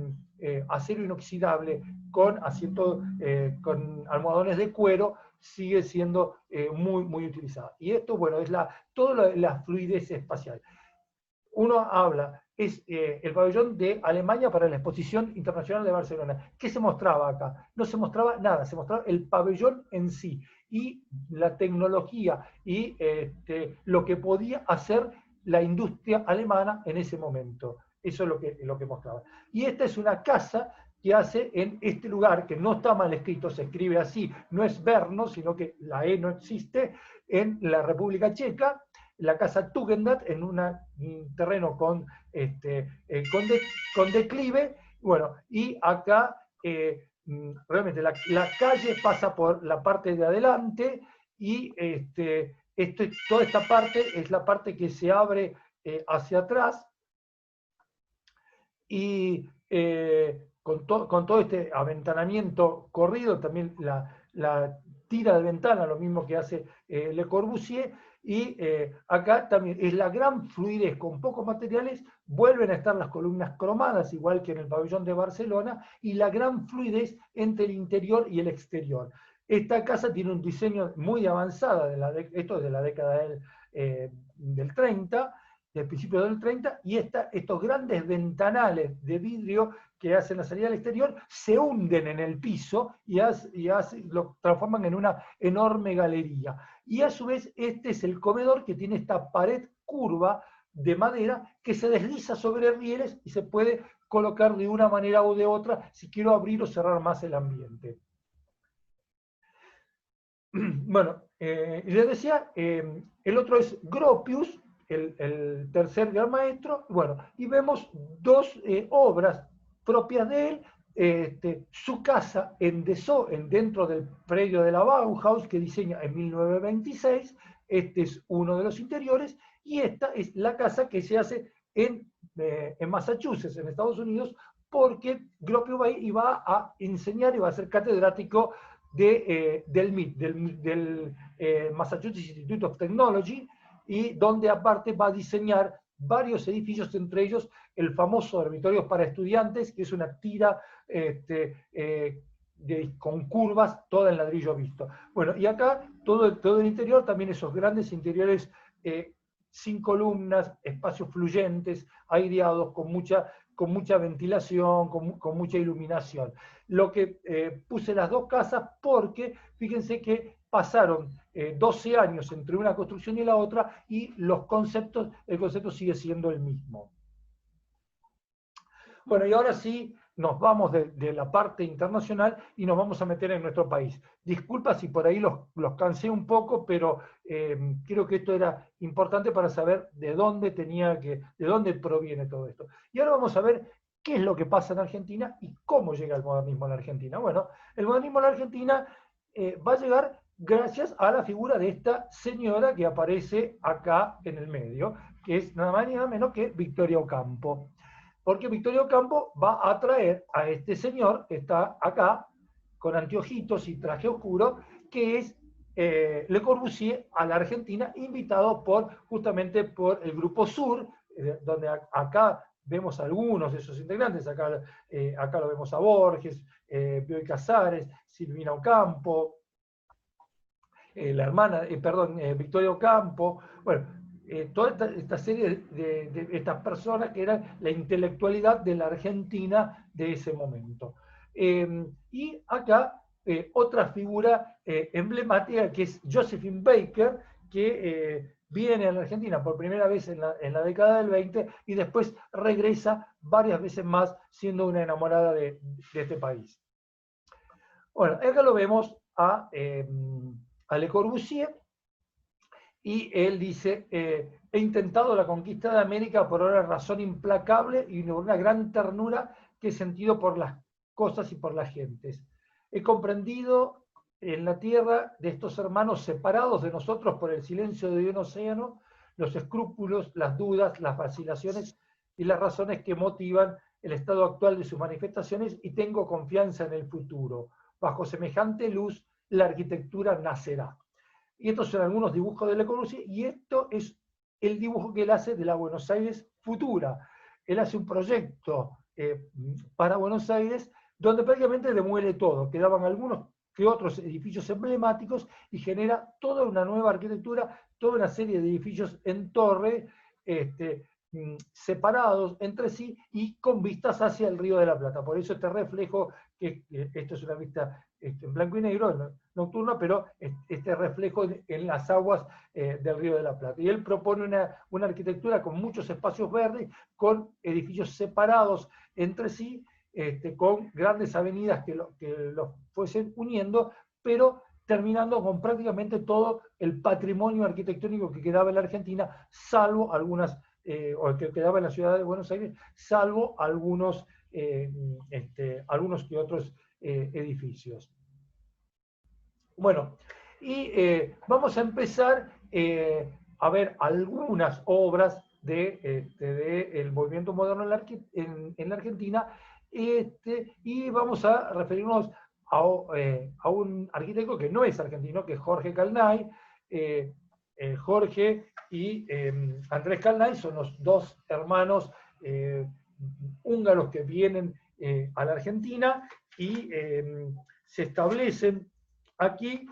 acero inoxidable con asientos, con almohadones de cuero, sigue siendo muy, muy utilizada. Y esto, bueno, es toda la fluidez espacial. Uno habla, es el pabellón de Alemania para la Exposición Internacional de Barcelona. ¿Qué se mostraba acá? No se mostraba nada, se mostraba el pabellón en sí, y la tecnología y lo que podía hacer la industria alemana en ese momento. Eso es lo que mostraba. Y esta es una casa que hace en este lugar, que no está mal escrito, se escribe así, no es Brno, sino que la E no existe, en la República Checa, la casa Tugendhat, en un terreno con declive. Bueno, y acá realmente la calle pasa por la parte de adelante, y toda esta parte es la parte que se abre hacia atrás, y con todo este aventanamiento corrido, también la tira de ventana, lo mismo que hace Le Corbusier, y acá también es la gran fluidez, con pocos materiales, vuelven a estar las columnas cromadas, igual que en el pabellón de Barcelona, y la gran fluidez entre el interior y el exterior. Esta casa tiene un diseño muy avanzado, esto es de la década del 30, del principio del 30, y estos grandes ventanales de vidrio que hacen la salida al exterior se hunden en el piso y lo transforman en una enorme galería. Y a su vez este es el comedor, que tiene esta pared curva de madera que se desliza sobre rieles y se puede colocar de una manera o de otra si quiero abrir o cerrar más el ambiente. Bueno, les decía, el otro es Gropius, el tercer gran maestro. Bueno, y vemos dos obras propias de él, su casa dentro del predio de la Bauhaus, que diseña en 1926, este es uno de los interiores, y esta es la casa que se hace en Massachusetts, en Estados Unidos, porque Gropius iba a enseñar, iba a ser catedrático del MIT, del Massachusetts Institute of Technology, y donde aparte va a diseñar varios edificios, entre ellos el famoso dormitorio para estudiantes, que es una tira con curvas, toda en ladrillo visto. Bueno, y acá todo el interior, también esos grandes interiores sin columnas, espacios fluyentes, aireados, con mucha ventilación, con mucha iluminación. Lo que puse las dos casas porque, fíjense que pasaron 12 años entre una construcción y la otra y el concepto sigue siendo el mismo. Bueno, y ahora sí nos vamos de la parte internacional y nos vamos a meter en nuestro país. Disculpa si por ahí los cansé un poco, pero creo que esto era importante para saber de dónde proviene todo esto. Y ahora vamos a ver qué es lo que pasa en Argentina y cómo llega el modernismo en la Argentina. Bueno, el modernismo en la Argentina va a llegar gracias a la figura de esta señora que aparece acá en el medio, que es nada más ni nada menos que Victoria Ocampo. Porque Victoria Ocampo va a traer a este señor que está acá, con anteojitos y traje oscuro, que es Le Corbusier a la Argentina, invitado justamente por el Grupo Sur, donde acá vemos a algunos de sus integrantes, acá lo vemos a Borges, Bioy Casares, Silvina Ocampo, la hermana, Victoria Ocampo, bueno, toda esta serie de estas personas que eran la intelectualidad de la Argentina de ese momento. Y acá otra figura emblemática que es Josephine Baker, que viene a la Argentina por primera vez en la década del 20 y después regresa varias veces más siendo una enamorada de este país. Bueno, acá lo vemos a Le Corbusier, y él dice, he intentado la conquista de América por una razón implacable y por una gran ternura que he sentido por las cosas y por las gentes. He comprendido en la tierra de estos hermanos separados de nosotros por el silencio de un océano, los escrúpulos, las dudas, las vacilaciones y las razones que motivan el estado actual de sus manifestaciones, y tengo confianza en el futuro. Bajo semejante luz, la arquitectura nacerá. Y estos son algunos dibujos de Le Corbusier, y esto es el dibujo que él hace de la Buenos Aires futura. Él hace un proyecto para Buenos Aires donde prácticamente demuele todo. Quedaban algunos que otros edificios emblemáticos y genera toda una nueva arquitectura, toda una serie de edificios en torre, separados entre sí y con vistas hacia el Río de la Plata. Por eso este reflejo, que esto es una vista en blanco y negro, nocturna, pero este reflejo en las aguas del Río de la Plata. Y él propone una arquitectura con muchos espacios verdes, con edificios separados entre sí, con grandes avenidas que los fuesen uniendo, pero terminando con prácticamente todo el patrimonio arquitectónico que quedaba en la Argentina, salvo algunas, o que quedaba en la ciudad de Buenos Aires, salvo algunos que otros edificios. Bueno, y vamos a empezar a ver algunas obras del movimiento moderno en la Argentina, y vamos a referirnos a un arquitecto que no es argentino, que es Jorge Calnay. Jorge y Andrés Calnay son los dos hermanos húngaros que vienen a la Argentina y se establecen aquí.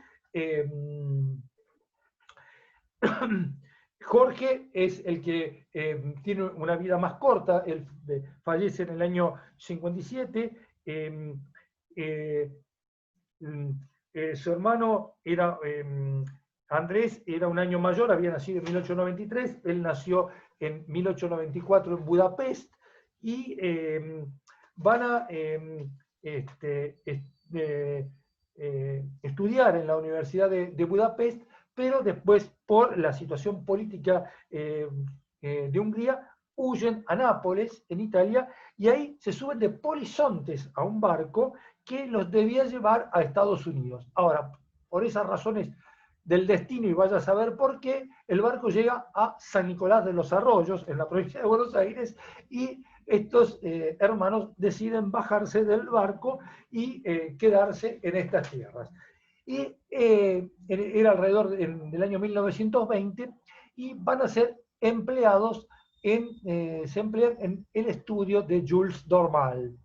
Jorge es el que tiene una vida más corta, él fallece en el año 57. Su hermano era, Andrés, era un año mayor, había nacido en 1893, él nació en 1894 en Budapest, y van a estudiar en la Universidad de Budapest, pero después, por la situación política de Hungría, huyen a Nápoles, en Italia, y ahí se suben de polizontes a un barco que los debía llevar a Estados Unidos. Ahora, por esas razones del destino, y vaya a saber por qué, el barco llega a San Nicolás de los Arroyos, en la provincia de Buenos Aires, y estos hermanos deciden bajarse del barco y quedarse en estas tierras. Y era alrededor del año 1920, y van a ser empleados se emplean en el estudio de Jules Dormal,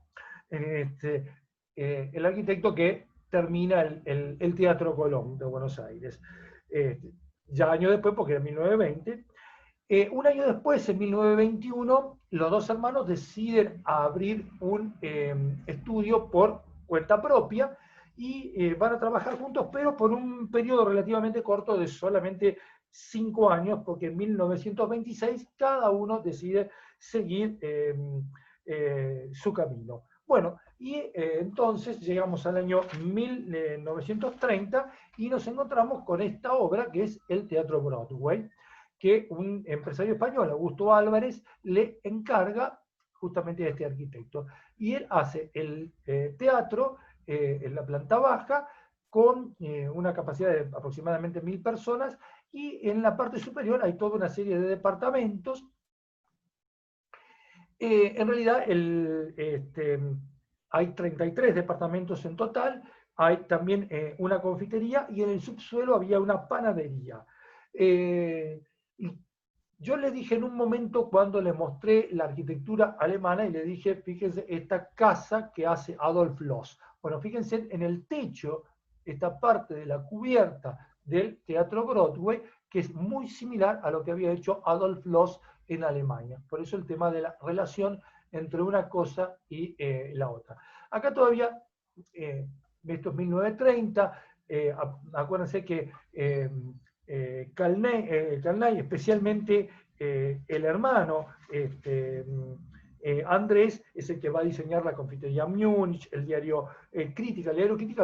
el arquitecto que termina el Teatro Colón de Buenos Aires. Ya año después, porque era 1920. Un año después, en 1921, los dos hermanos deciden abrir un estudio por cuenta propia, y van a trabajar juntos, pero por un periodo relativamente corto de solamente 5 años, porque en 1926 cada uno decide seguir su camino. Bueno, y entonces llegamos al año 1930 y nos encontramos con esta obra que es el Teatro Broadway, que un empresario español, Augusto Álvarez, le encarga justamente a este arquitecto. Y él hace el teatro en la planta baja con una capacidad de aproximadamente 1000 personas, y en la parte superior hay toda una serie de departamentos. En realidad hay 33 departamentos en total, hay también una confitería, y en el subsuelo había una panadería. Yo le dije en un momento, cuando le mostré la arquitectura alemana, y le dije, fíjense, esta casa que hace Adolf Loos. Bueno, fíjense en el techo, esta parte de la cubierta del Teatro Broadway, que es muy similar a lo que había hecho Adolf Loos en Alemania. Por eso el tema de la relación entre una cosa y la otra. Acá todavía, esto es 1930, acuérdense que Kalnay, especialmente el hermano Andrés, es el que va a diseñar la confitería Múnich, el diario Crítica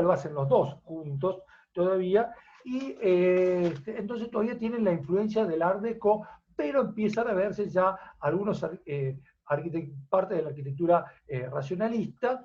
lo hacen los dos juntos todavía, y entonces todavía tienen la influencia del Art Deco, pero empiezan a verse ya algunos parte de la arquitectura racionalista,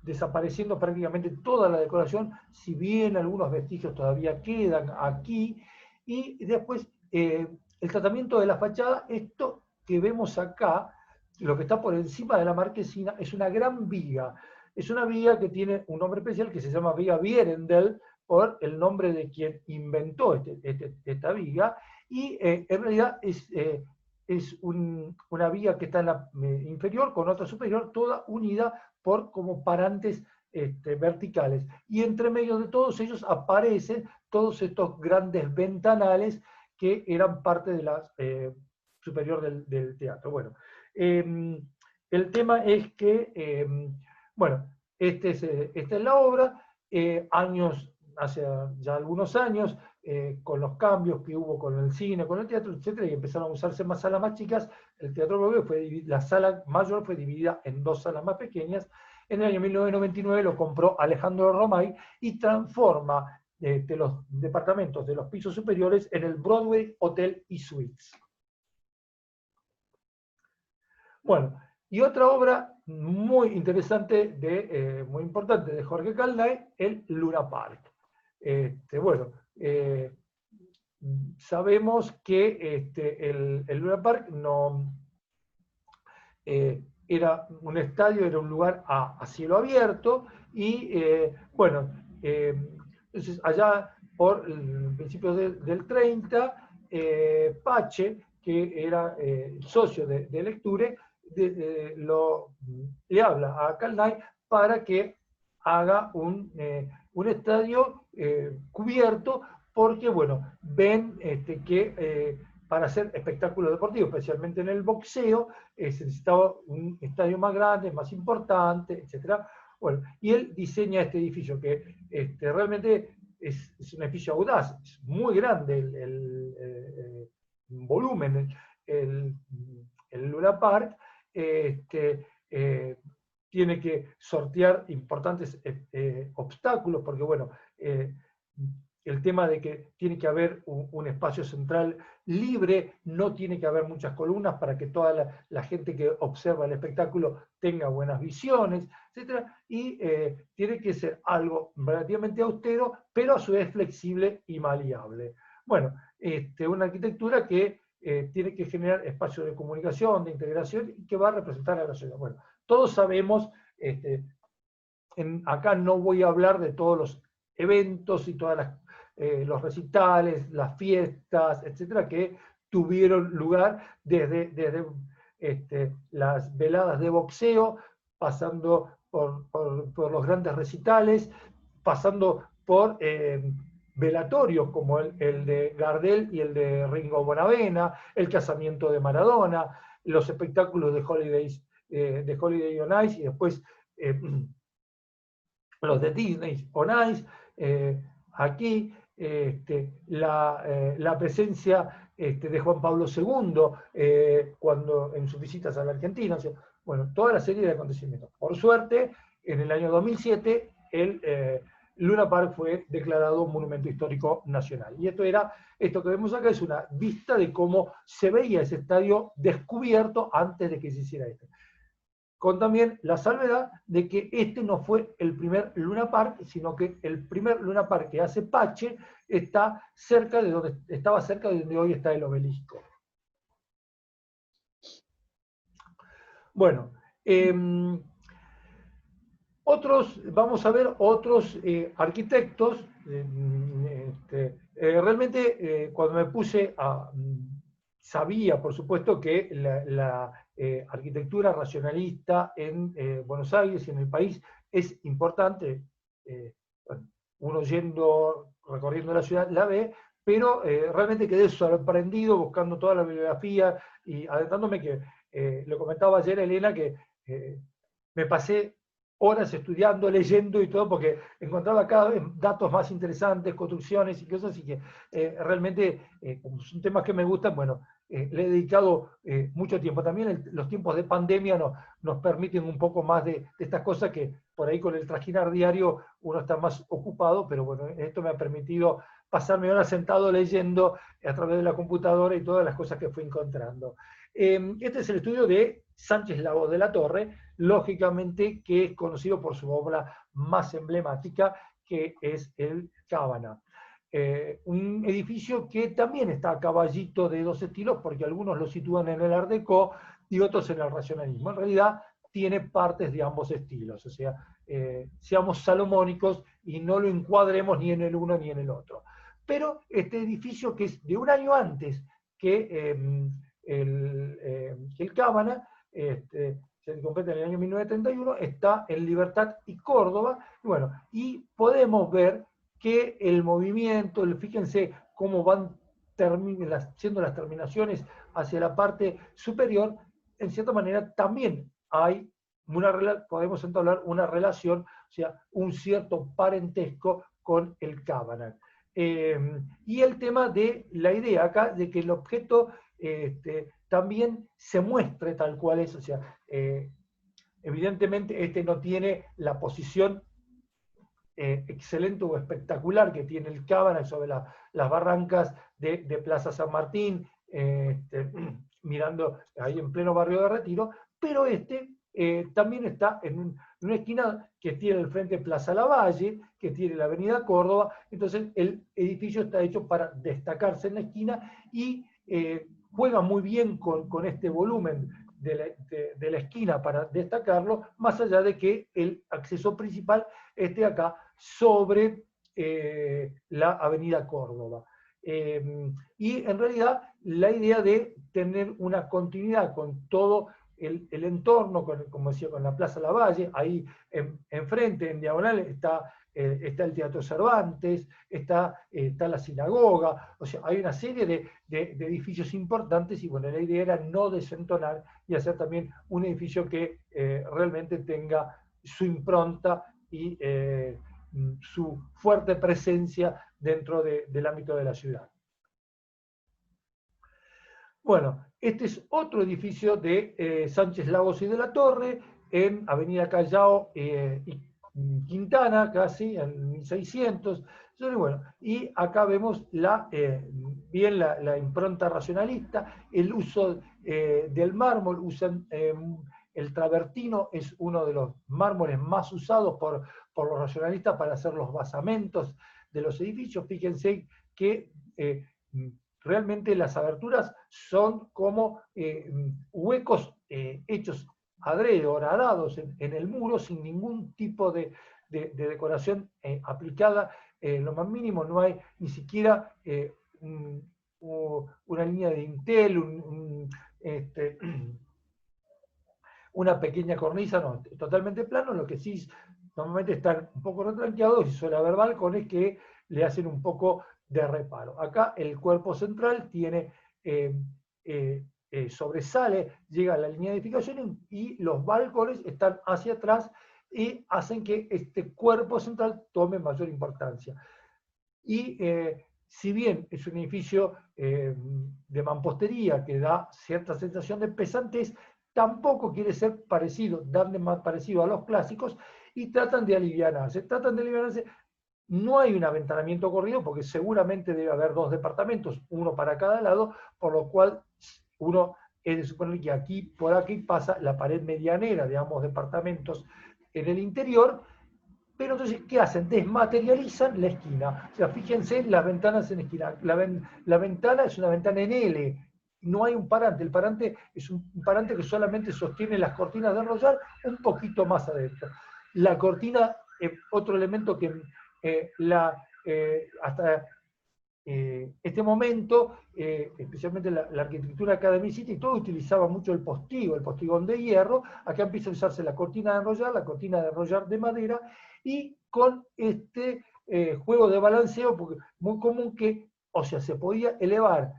desapareciendo prácticamente toda la decoración, si bien algunos vestigios todavía quedan aquí. Y después el tratamiento de la fachada, esto que vemos acá, lo que está por encima de la marquesina, es una gran viga. Es una viga que tiene un nombre especial que se llama viga Vierendel, por el nombre de quien inventó esta viga, y en realidad es una viga que está en la inferior con otra superior, toda unida por como parantes verticales. Y entre medio de todos ellos aparecen todos estos grandes ventanales que eran parte de la superior del teatro. Bueno, el tema es que, bueno, esta es la obra, hace ya algunos años, con los cambios que hubo con el cine, con el teatro, etcétera, y empezaron a usarse más salas más chicas, el Teatro Broadway la sala mayor fue dividida en 2 salas más pequeñas. En el año 1999 lo compró Alejandro Romay y transforma de los departamentos de los pisos superiores en el Broadway Hotel y Suites. Bueno, y otra obra muy interesante, muy importante, de Jorge Kalnay, el Luna Park. Bueno, sabemos que el Luna Park no era un estadio, era un lugar a cielo abierto, y bueno, entonces allá por el principio del 30, Pache, que era socio de Lecture, le habla a Kalnay para que haga un estadio cubierto, porque bueno, ven que para hacer espectáculos deportivos, especialmente en el boxeo, se necesitaba un estadio más grande, más importante, etc. Bueno, y él diseña este edificio que realmente es un edificio audaz, es muy grande el volumen, el Luna Park, tiene que sortear importantes obstáculos, porque bueno, el tema de que tiene que haber un espacio central libre, no tiene que haber muchas columnas para que toda la gente que observa el espectáculo tenga buenas visiones, etc. Y tiene que ser algo relativamente austero, pero a su vez flexible y maleable. Bueno, una arquitectura que tiene que generar espacios de comunicación, de integración, y que va a representar a la ciudad. Bueno, todos sabemos, acá no voy a hablar de todos los eventos y todos los recitales, las fiestas, etcétera, que tuvieron lugar desde las veladas de boxeo, pasando por los grandes recitales, pasando por velatorios como el de Gardel y el de Ringo Bonavena, el casamiento de Maradona, los espectáculos de Holiday on Ice, y después los de Disney on Ice, aquí la presencia de Juan Pablo II cuando en sus visitas a la Argentina, o sea, bueno, toda la serie de acontecimientos. Por suerte, en el año 2007, el Luna Park fue declarado Monumento Histórico Nacional. Y esto que vemos acá es una vista de cómo se veía ese estadio descubierto antes de que se hiciera esto. Con también la salvedad de que este no fue el primer Luna Park, sino que el primer Luna Park que hace Pache estaba cerca de donde hoy está el obelisco. Bueno, vamos a ver otros arquitectos. Realmente cuando me puse sabía, por supuesto, que la arquitectura racionalista en Buenos Aires y en el país es importante. Bueno, uno recorriendo la ciudad la ve, pero realmente quedé sorprendido buscando toda la bibliografía y adentrándome que, lo comentaba ayer Elena, que me pasé horas estudiando, leyendo y todo, porque encontraba cada vez datos más interesantes, construcciones y cosas, y que realmente, como son temas que me gustan, bueno, le he dedicado mucho tiempo. También los tiempos de pandemia nos permiten un poco más de estas cosas que por ahí con el trajinar diario uno está más ocupado, pero bueno, esto me ha permitido pasarme horas sentado leyendo a través de la computadora y todas las cosas que fui encontrando. Este es el estudio de Sánchez Lagos de la Torre, lógicamente que es conocido por su obra más emblemática, que es el Cábana. Un edificio que también está a caballito de dos estilos, porque algunos lo sitúan en el Art Deco y otros en el racionalismo. En realidad tiene partes de ambos estilos, o sea, seamos salomónicos y no lo encuadremos ni en el uno ni en el otro. Pero este edificio, que es de un año antes que el Cábana, se completa en el año 1931, está en Libertad y Córdoba, y bueno, y podemos ver que el movimiento, fíjense cómo van siendo las terminaciones hacia la parte superior, en cierta manera también hay podemos entablar una relación, o sea, un cierto parentesco con el Cábana. Y el tema de la idea acá de que el objeto también se muestre tal cual es, o sea, evidentemente no tiene la posición excelente o espectacular que tiene el Cábana sobre las barrancas de Plaza San Martín, mirando ahí en pleno barrio de Retiro, pero también está en una esquina que tiene el frente Plaza Lavalle, que tiene la avenida Córdoba, entonces el edificio está hecho para destacarse en la esquina y juega muy bien con este volumen de la esquina para destacarlo, más allá de que el acceso principal esté acá sobre la avenida Córdoba. Y en realidad la idea de tener una continuidad con todo el entorno, como decía, con la Plaza Lavalle, ahí enfrente, en diagonal, está el Teatro Cervantes, está la sinagoga, o sea, hay una serie de edificios importantes y bueno, la idea era no desentonar y hacer también un edificio que realmente tenga su impronta y su fuerte presencia dentro del ámbito de la ciudad. Bueno, este es otro edificio de Sánchez Lagos y de la Torre, en Avenida Callao y Quintana, casi en 1600. Bueno, y acá vemos bien la impronta racionalista, el uso del mármol. Usan el travertino, es uno de los mármoles más usados por los racionalistas para hacer los basamentos de los edificios. Fíjense que realmente las aberturas son como huecos hechos adrede, horadados en el muro, sin ningún tipo de decoración aplicada, lo más mínimo. No hay ni siquiera una línea de dintel, una pequeña cornisa, no, totalmente plano. Lo que sí normalmente están un poco retranqueados y suele haber balcones que le hacen un poco de reparo. Acá el cuerpo central tiene sobresale, llega a la línea de edificación y los balcones están hacia atrás y hacen que este cuerpo central tome mayor importancia. Y si bien es un edificio de mampostería que da cierta sensación de pesantez, tampoco quiere ser parecido, darle más parecido a los clásicos, y tratan de alivianarse. No hay un aventanamiento corrido, porque seguramente debe haber 2 departamentos, uno para cada lado, por lo cual uno es de suponer que aquí, por aquí pasa la pared medianera de ambos departamentos en el interior. Pero entonces, ¿qué hacen? Desmaterializan la esquina. O sea, fíjense las ventanas en esquina. La ventana es una ventana en L. No hay un parante. El parante es un parante que solamente sostiene las cortinas de enrollar un poquito más adentro. La cortina, otro elemento que hasta este momento, especialmente la arquitectura academicista y todo, utilizaba mucho el postigón de hierro. Acá empieza a usarse la cortina de enrollar de madera, y con este juego de balanceo, porque muy común que, o sea, se podía elevar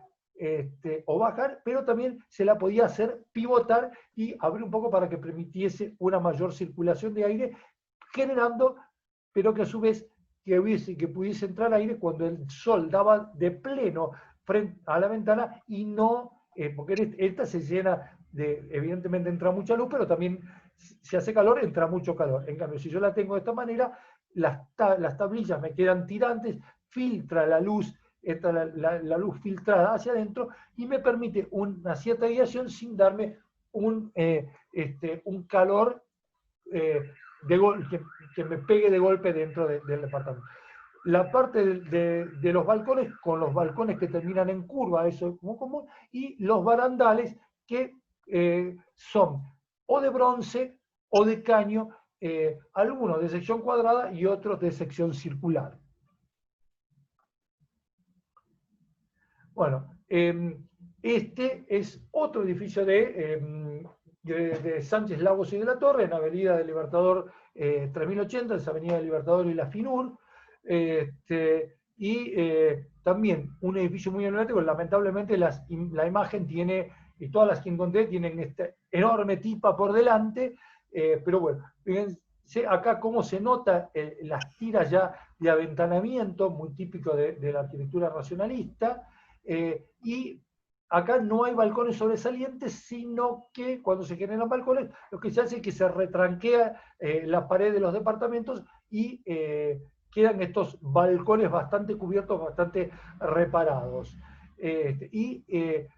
o bajar, pero también se la podía hacer pivotar y abrir un poco para que permitiese una mayor circulación de aire, generando, pero que a su vez que pudiese entrar aire cuando el sol daba de pleno frente a la ventana, y no, porque esta se llena evidentemente entra mucha luz, pero también si hace calor, entra mucho calor. En cambio, si yo la tengo de esta manera, las tablillas me quedan tirantes, filtra la luz, entra la luz filtrada hacia adentro, y me permite una cierta guiación sin darme un calor que me pegue de golpe dentro del departamento. La parte de los balcones, con los balcones que terminan en curva, eso es muy común, y los barandales que son o de bronce o de caño, algunos de sección cuadrada y otros de sección circular. Bueno, este es otro edificio de Sánchez Lagos y de la Torre, en Avenida del Libertador 3080, es Avenida del Libertador y la FINUR. También un edificio muy emblemático. Lamentablemente la imagen tiene, y todas las que encontré tienen esta enorme tipa por delante, pero bueno, fíjense acá cómo se nota las tiras ya de aventanamiento, muy típico de la arquitectura racionalista, y acá no hay balcones sobresalientes, sino que cuando se generan balcones, lo que se hace es que se retranquea la pared de los departamentos, y quedan estos balcones bastante cubiertos, bastante reparados.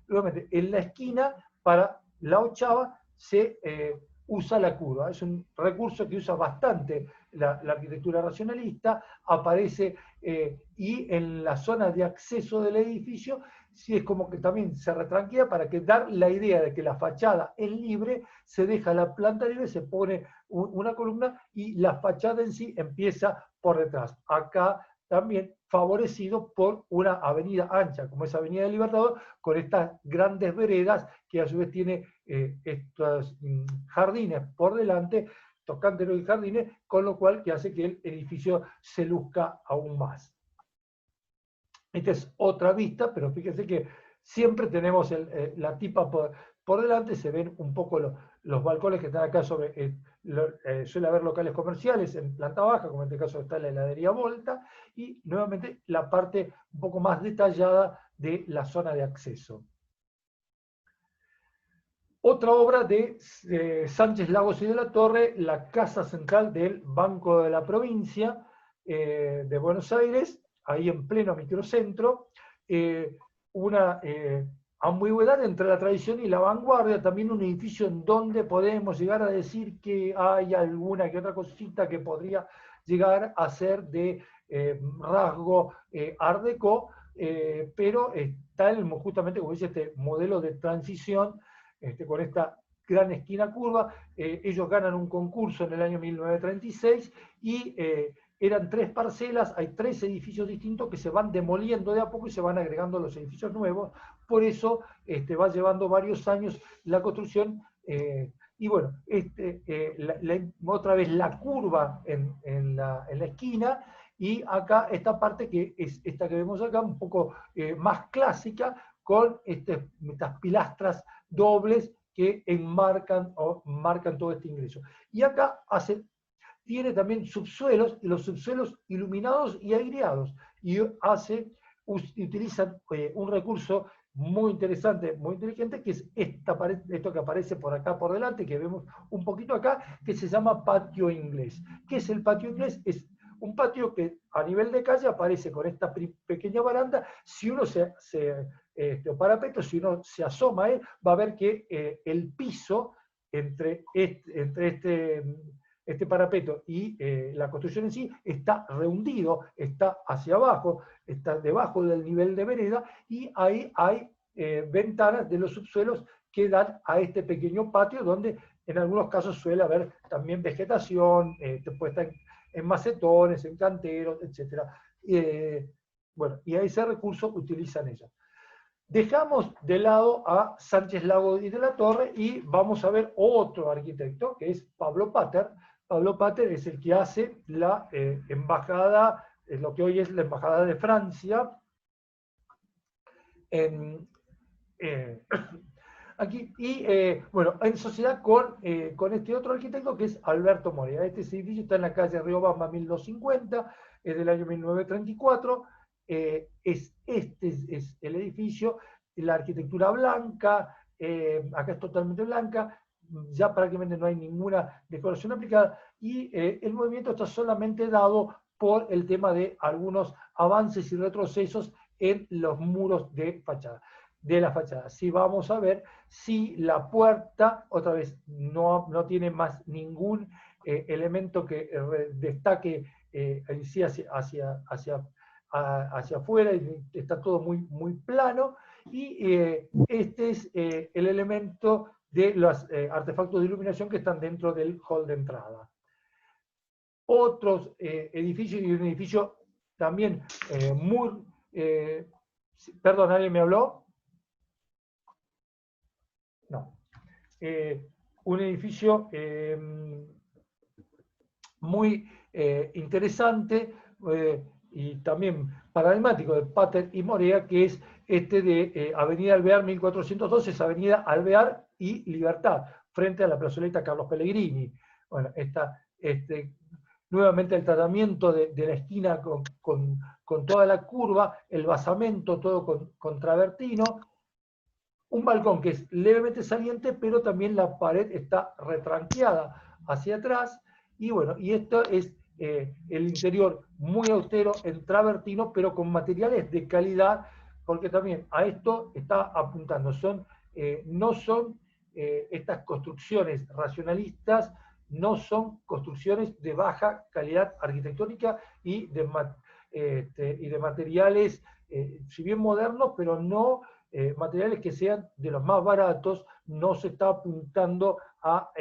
Nuevamente, en la esquina, para la ochava, se usa la curva. Es un recurso que usa bastante la arquitectura racionalista, aparece, y en la zona de acceso del edificio, sí, es como que también se retranquea para dar la idea de que la fachada es libre, se deja la planta libre, se pone una columna, y la fachada en sí empieza por detrás. Acá también favorecido por una avenida ancha, como es Avenida del Libertador, con estas grandes veredas que a su vez tiene estos jardines por delante, estos canteros y jardines, con lo cual que hace que el edificio se luzca aún más. Esta es otra vista, pero fíjense que siempre tenemos la tipa por delante. Se ven un poco los balcones que están acá sobre, suele haber locales comerciales en planta baja, como en este caso está la heladería Volta, y nuevamente la parte un poco más detallada de la zona de acceso. Otra obra de Sánchez Lagos y de la Torre, la Casa Central del Banco de la Provincia de Buenos Aires, ahí en pleno microcentro, una ambigüedad entre la tradición y la vanguardia, también un edificio en donde podemos llegar a decir que hay alguna que otra cosita que podría llegar a ser de rasgo Art Deco, pero está justamente, como dice, este modelo de transición, con esta gran esquina curva. Ellos ganan un concurso en el año 1936, y eran 3 parcelas, hay 3 edificios distintos que se van demoliendo de a poco y se van agregando los edificios nuevos. Por eso va llevando varios años la construcción. Y bueno, otra vez la curva en la esquina, y acá esta parte que es esta que vemos acá, un poco más clásica, con estas pilastras dobles que marcan todo este ingreso. Y acá tiene también subsuelos, y los subsuelos iluminados y aireados, y utilizan un recurso muy interesante, muy inteligente, que es esto que aparece por acá por delante, que vemos un poquito acá, que se llama patio inglés. ¿Qué es el patio inglés? Es un patio que a nivel de calle aparece con esta pequeña baranda. Si uno o parapeto, si uno se asoma a él, va a ver que el piso entre este parapeto y la construcción en sí está rehundido, está hacia abajo, está debajo del nivel de vereda, y ahí hay ventanas de los subsuelos que dan a este pequeño patio, donde en algunos casos suele haber también vegetación, puesta en macetones, en canteros, etc. Bueno, y a ese recurso utilizan ellos. Dejamos de lado a Sánchez Lago y de la Torre y vamos a ver otro arquitecto, que es Pablo Pater. Pablo Pater es el que hace la embajada, lo que hoy es la embajada de Francia, aquí, y bueno, en sociedad con este otro arquitecto, que es Alberto Morea. Este edificio está en la calle Riobamba 1250, es del año 1934. Este es el edificio, la arquitectura blanca, acá es totalmente blanca, ya prácticamente no hay ninguna decoración aplicada, y el movimiento está solamente dado por el tema de algunos avances y retrocesos en los muros de la fachada. Sí, vamos a ver si la puerta, otra vez, no tiene más ningún elemento que destaque en sí hacia afuera, y está todo muy plano, y este es el elemento de los artefactos de iluminación que están dentro del hall de entrada. Otros edificios, y un edificio también perdón, ¿alguien me habló? No. Un edificio muy interesante, y también paradigmático de Pater y Morea, que es este de Avenida Alvear 1412, es Avenida Alvear y Libertad, frente a la plazoleta Carlos Pellegrini. Bueno, nuevamente el tratamiento de la esquina con toda la curva, el basamento todo con travertino, un balcón que es levemente saliente, pero también la pared está retranqueada hacia atrás, y bueno, y esto es el interior muy austero en travertino, pero con materiales de calidad, porque también a esto está apuntando. No son estas construcciones racionalistas, no son construcciones de baja calidad arquitectónica y de materiales, si bien modernos, pero no materiales que sean de los más baratos. No se está apuntando a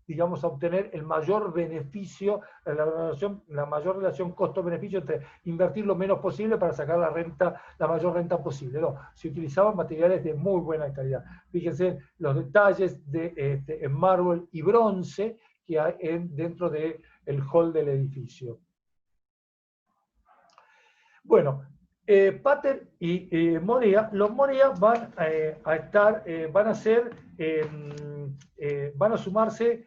digamos, a obtener el mayor beneficio, la mayor relación costo-beneficio, entre invertir lo menos posible para sacar la mayor renta posible. No, se utilizaban materiales de muy buena calidad. Fíjense los detalles en mármol y bronce que hay dentro del hall del edificio. Bueno, Pater y Morea, los Morea van a sumarse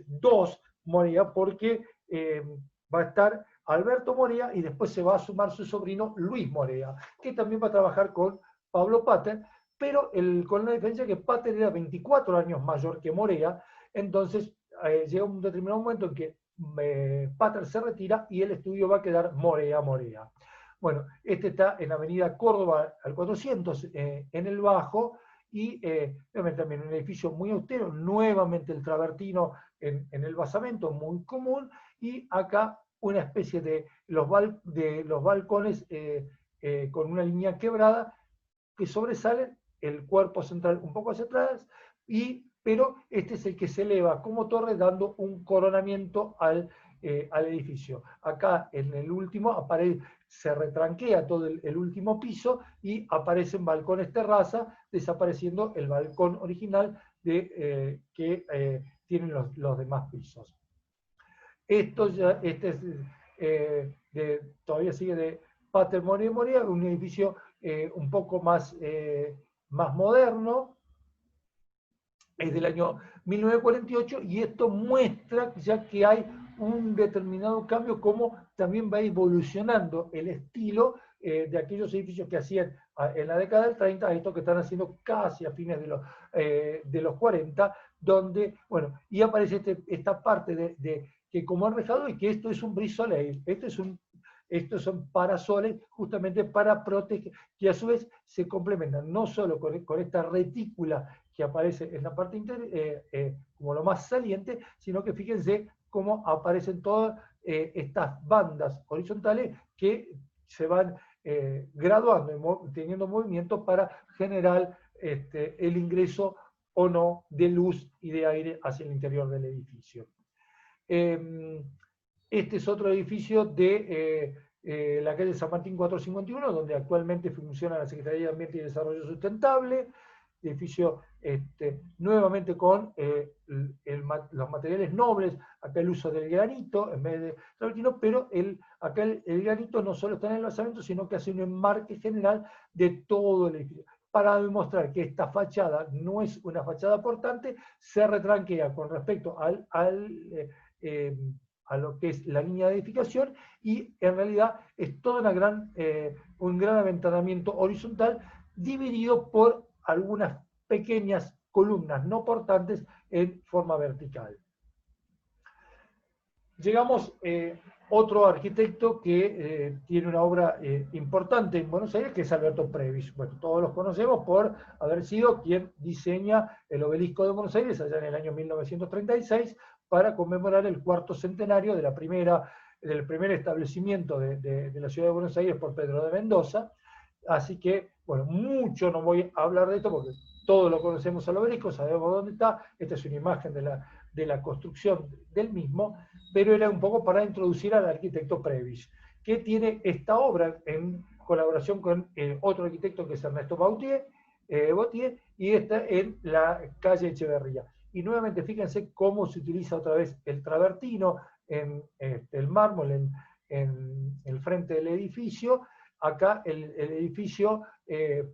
dos Morea, porque va a estar Alberto Morea y después se va a sumar su sobrino Luis Morea, que también va a trabajar con Pablo Pater, pero con la diferencia que Pater era 24 años mayor que Morea. Entonces llega un determinado momento en que Pater se retira y el estudio va a quedar Morea. Bueno, este está en Avenida Córdoba al 400, en el Bajo, y también un edificio muy austero, nuevamente el travertino en el basamento, muy común, y acá una especie de los balcones con una línea quebrada que sobresalen, el cuerpo central un poco hacia atrás, pero este es el que se eleva como torre, dando un coronamiento al edificio. Acá en el último se retranquea todo el último piso y aparecen balcones terraza, desapareciendo el balcón original que tienen los demás pisos. Todavía sigue de Pater Morea, un edificio un poco más moderno, es del año 1948, y esto muestra ya que hay un determinado cambio, como también va evolucionando el estilo de aquellos edificios que hacían en la década del 30 a estos que están haciendo casi a fines de los 40, donde, bueno, y aparece esta parte de que como enrejado, y que esto es un brise-soleil, estos son parasoles justamente para proteger, que a su vez se complementan no solo con esta retícula que aparece en la parte interior, como lo más saliente, sino que fíjense cómo aparecen todas estas bandas horizontales que se van graduando, teniendo movimiento para generar el ingreso o no de luz y de aire hacia el interior del edificio. Este es otro edificio de la calle San Martín 451, donde actualmente funciona la Secretaría de Ambiente y Desarrollo Sustentable. Edificio nuevamente con los materiales nobles, acá el uso del granito en vez de travertino, pero acá el granito no solo está en el basamento, sino que hace un enmarque general de todo el edificio, para demostrar que esta fachada no es una fachada portante, se retranquea con respecto a lo que es la línea de edificación, y en realidad es toda un gran aventanamiento horizontal dividido por algunas pequeñas columnas no portantes en forma vertical. Llegamos otro arquitecto que tiene una obra importante en Buenos Aires, que es Alberto Previs. Bueno, todos los conocemos por haber sido quien diseña el obelisco de Buenos Aires allá en el año 1936 para conmemorar el 4º centenario del primer establecimiento de la ciudad de Buenos Aires por Pedro de Mendoza. Así que, bueno, mucho no voy a hablar de esto porque todos lo conocemos al obelisco, sabemos dónde está. Esta es una imagen de la construcción del mismo, pero era un poco para introducir al arquitecto Previs, que tiene esta obra en colaboración con otro arquitecto que es Ernesto Bautier, y está en la calle Echeverría. Y nuevamente fíjense cómo se utiliza otra vez el travertino, el mármol en el frente del edificio. Acá el edificio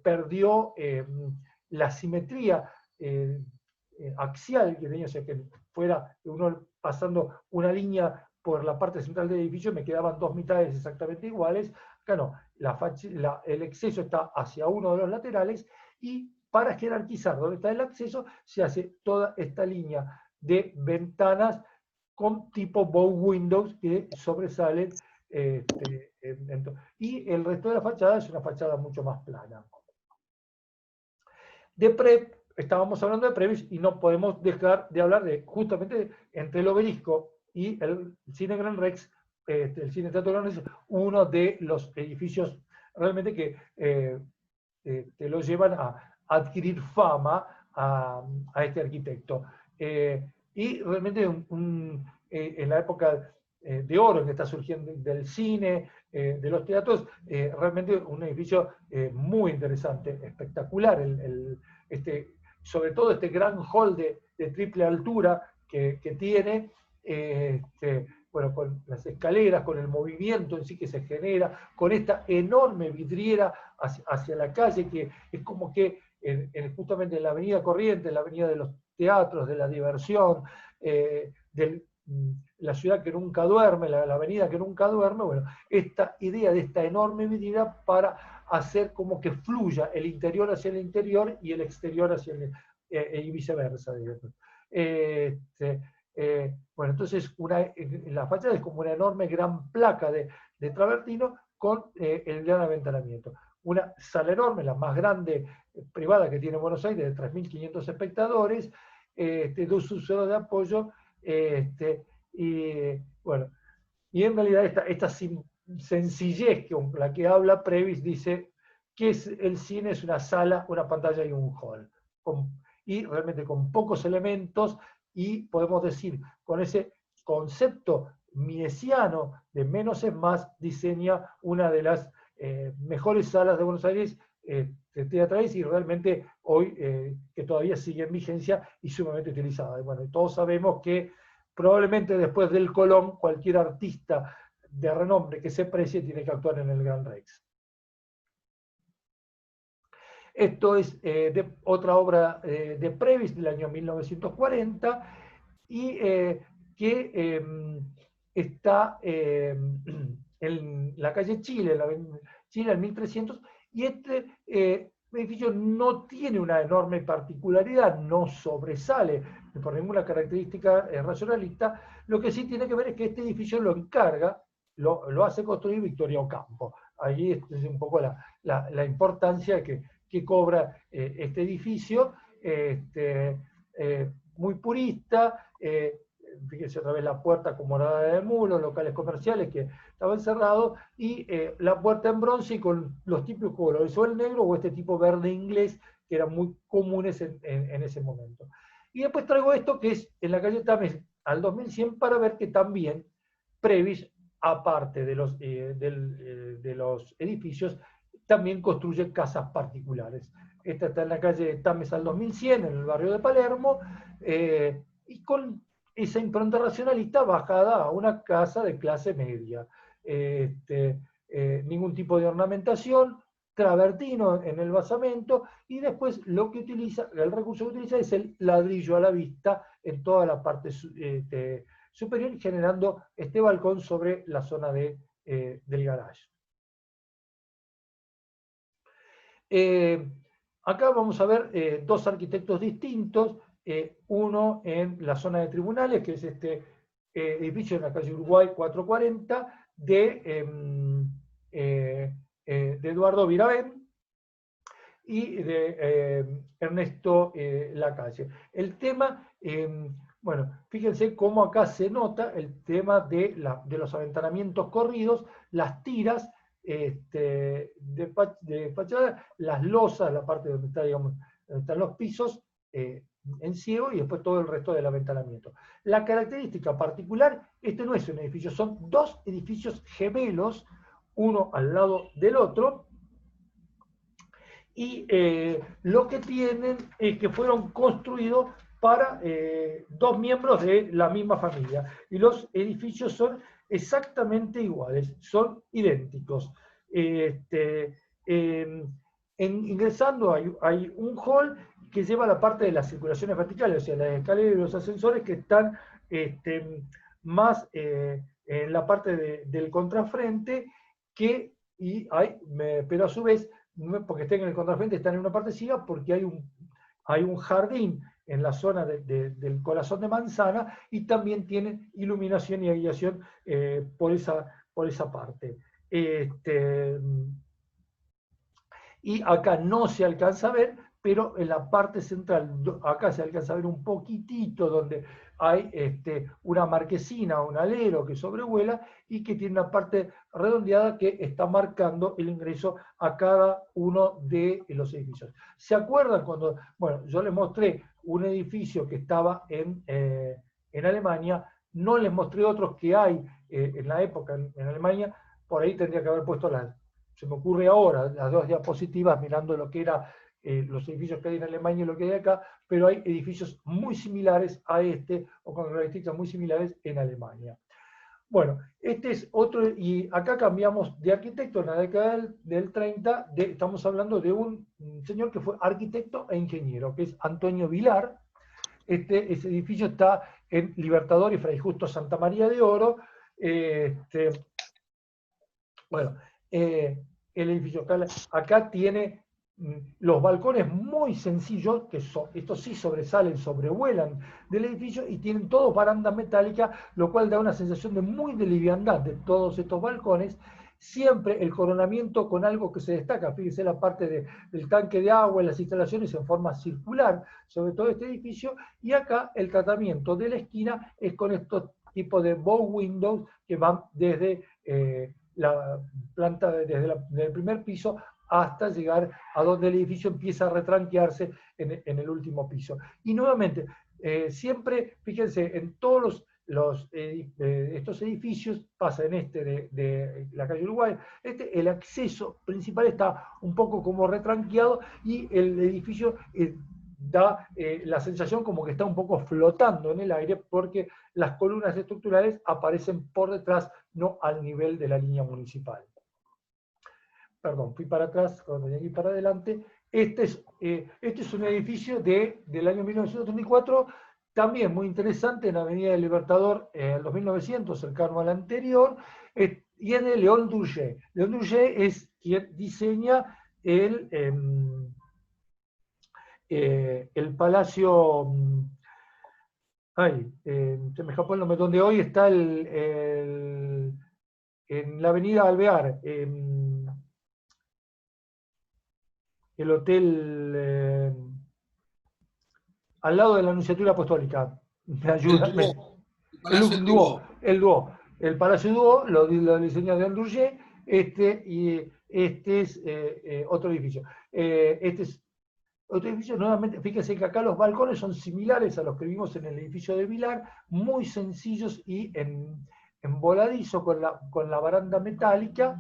perdió la simetría axial que tenía, o sea, que fuera uno pasando una línea por la parte central del edificio, me quedaban dos mitades exactamente iguales. Acá no, el exceso está hacia uno de los laterales, y para jerarquizar dónde está el acceso, se hace toda esta línea de ventanas con tipo bow windows que sobresalen, y el resto de la fachada es una fachada mucho más plana. Estábamos hablando de Previs y no podemos dejar de hablar de, justamente, entre el obelisco y el Cine Gran Rex, el Cine Teatro Gran Rex, uno de los edificios realmente que te lo llevan a adquirir fama a este arquitecto. Y realmente en la época de oro que está surgiendo del cine, de los teatros, realmente un edificio muy interesante, espectacular, sobre todo este gran hall de triple altura que tiene, bueno, con las escaleras, con el movimiento en sí que se genera, con esta enorme vidriera hacia la calle, que es como que justamente en la avenida Corrientes, en la avenida de los teatros, de la diversión, la ciudad que nunca duerme, la avenida que nunca duerme, bueno, esta idea de esta enorme vidriera para hacer como que fluya el interior hacia el interior y el exterior hacia y viceversa. Bueno, entonces la fachada es como una enorme gran placa de travertino con el gran aventanamiento. Una sala enorme, la más grande privada que tiene Buenos Aires, de 3.500 espectadores, dos usos de apoyo, y bueno, y en realidad esta sencillez con la que habla Previs dice que el cine es una sala, una pantalla y un hall, y realmente con pocos elementos, y podemos decir, con ese concepto minesiano de menos es más, diseña una de las mejores salas de Buenos Aires teatrales, y realmente hoy que todavía sigue en vigencia y sumamente utilizada. Y bueno, todos sabemos que probablemente después del Colón, cualquier artista de renombre que se precie tiene que actuar en el Gran Rex. Esto es otra obra de Previs del año 1940, y que está en la calle Chile, Chile en 1300, y este edificio no tiene una enorme particularidad, no sobresale por ninguna característica racionalista. Lo que sí tiene que ver es que este edificio lo encarga, lo hace construir Victoria Ocampo. Ahí es un poco la importancia que cobra este edificio, muy purista. Fíjense otra vez la puerta con morada de mulo, locales comerciales que estaban cerrados, y la puerta en bronce y con los típicos colores, o el negro o este tipo verde inglés, que eran muy comunes en ese momento. Y después traigo esto que es en la calle Tames al 2100, para ver que también Previs, aparte de los edificios, también construye casas particulares. Esta está en la calle Tames al 2100, en el barrio de Palermo, y con esa impronta racionalista bajada a una casa de clase media. Ningún tipo de ornamentación, travertino en el basamento, y después el recurso que utiliza es el ladrillo a la vista en toda la parte superior, generando este balcón sobre la zona del garage. Acá vamos a ver dos arquitectos distintos, uno en la zona de tribunales, que es este edificio en la calle Uruguay 440, de Eduardo Viravent y de Ernesto Lacalle. El tema, bueno, fíjense cómo acá se nota el tema de los aventanamientos corridos, las tiras de fachada, las losas, la parte donde donde están los pisos en ciego, y después todo el resto del aventanamiento. La característica particular, este no es un edificio, son dos edificios gemelos, uno al lado del otro, y lo que tienen es que fueron construidos para dos miembros de la misma familia, y los edificios son exactamente iguales, son idénticos. Ingresando hay un hall que lleva la parte de las circulaciones verticales, o sea, las escaleras y los ascensores, que están más en la parte del contrafrente, pero a su vez, porque estén en el contrafrente, están en una parte ciega, porque hay un jardín en la zona del corazón de manzana, y también tienen iluminación y guiación por esa parte. Y acá no se alcanza a ver, pero en la parte central, acá se alcanza a ver un poquitito, donde hay una marquesina, un alero que sobrevuela, y que tiene una parte redondeada que está marcando el ingreso a cada uno de los edificios. ¿Se acuerdan cuando, bueno, yo les mostré un edificio que estaba en Alemania? No les mostré otros que hay en la época en Alemania. Por ahí tendría que haber puesto se me ocurre ahora, las dos diapositivas mirando lo que eran los edificios que hay en Alemania y lo que hay acá, pero hay edificios muy similares a este, o con características muy similares en Alemania. Bueno, este es otro, y acá cambiamos de arquitecto. En la década del 30, estamos hablando de un señor que fue arquitecto e ingeniero, que es Antonio Vilar. Ese edificio está en Libertador y Fray Justo Santa María de Oro. Bueno, el edificio acá tiene los balcones muy sencillos, que estos sí sobrevuelan del edificio, y tienen todos barandas metálicas, lo cual da una sensación de liviandad de todos estos balcones. Siempre el coronamiento con algo que se destaca. Fíjense la parte del tanque de agua en las instalaciones en forma circular sobre todo este edificio, y acá el tratamiento de la esquina es con estos tipos de bow windows que van desde la planta, desde el primer piso hasta llegar a donde el edificio empieza a retranquearse en el último piso. Y nuevamente, siempre, fíjense, en todos estos edificios, pasa en de la calle Uruguay, el acceso principal está un poco como retranqueado, y el edificio da la sensación como que está un poco flotando en el aire, porque las columnas estructurales aparecen por detrás, no al nivel de la línea municipal. Perdón, fui para atrás cuando tenía que ir para adelante. Este es un edificio del año 1934, también muy interesante, en Avenida del Libertador, el 2900, cercano al anterior, tiene León Douget. León Douget es quien diseña el palacio, se me escapó el nombre, donde hoy está en la avenida Alvear, el hotel al lado de la Nunciatura Apostólica. Me ayuda. El Palacio del Duomo. El Palacio Duomo lo diseñó de Androuget, y este es otro edificio. Este es otro edificio, nuevamente, fíjense que acá los balcones son similares a los que vimos en el edificio de Vilar, muy sencillos y en voladizo con la baranda metálica,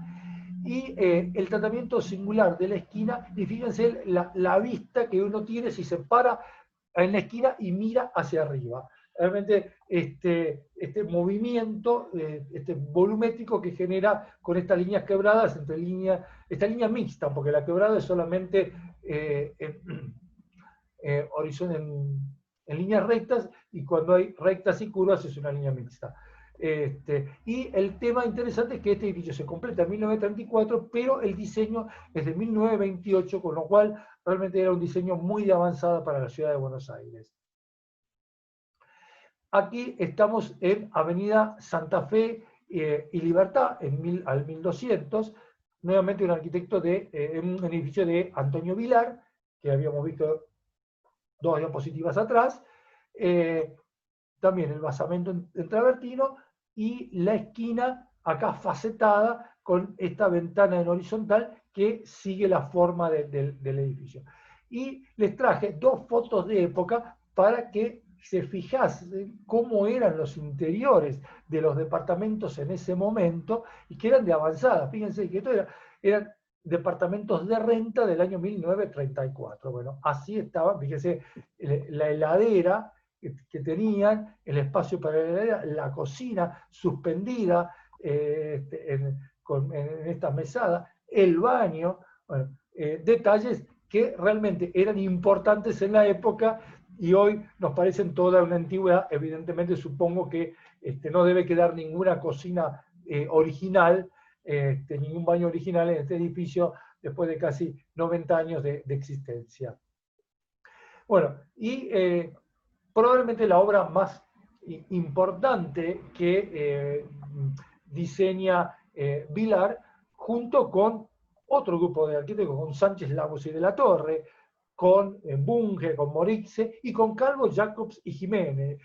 y el tratamiento singular de la esquina, y fíjense la vista que uno tiene si se para en la esquina y mira hacia arriba. Realmente este movimiento, volumétrico que genera con estas líneas quebradas, esta línea mixta, porque la quebrada es solamente horizonte en líneas rectas, y cuando hay rectas y curvas es una línea mixta. Y el tema interesante es que este edificio se completa en 1934, pero el diseño es de 1928, con lo cual realmente era un diseño muy de avanzada para la ciudad de Buenos Aires. Aquí estamos en Avenida Santa Fe y Libertad, al 1200, nuevamente un arquitecto un edificio de Antonio Vilar, que habíamos visto 2 diapositivas atrás, también el basamento en travertino, y la esquina acá facetada con esta ventana en horizontal que sigue la forma del edificio. Y les traje 2 fotos de época para que se fijasen cómo eran los interiores de los departamentos en ese momento, y que eran de avanzada. Fíjense que esto eran departamentos de renta del año 1934. Bueno, así estaban, fíjense, la heladera que tenían, el espacio para la heladera, la cocina suspendida en esta mesada, el baño, bueno, detalles que realmente eran importantes en la época y hoy nos parecen toda una antigüedad. Evidentemente supongo que no debe quedar ninguna cocina original, ningún baño original en este edificio después de casi 90 años de existencia. Bueno, y probablemente la obra más importante que diseña Vilar, junto con otro grupo de arquitectos, con Sánchez, Lagos y de la Torre, con Bunge, con Morixe y con Calvo, Jacobs y Jiménez.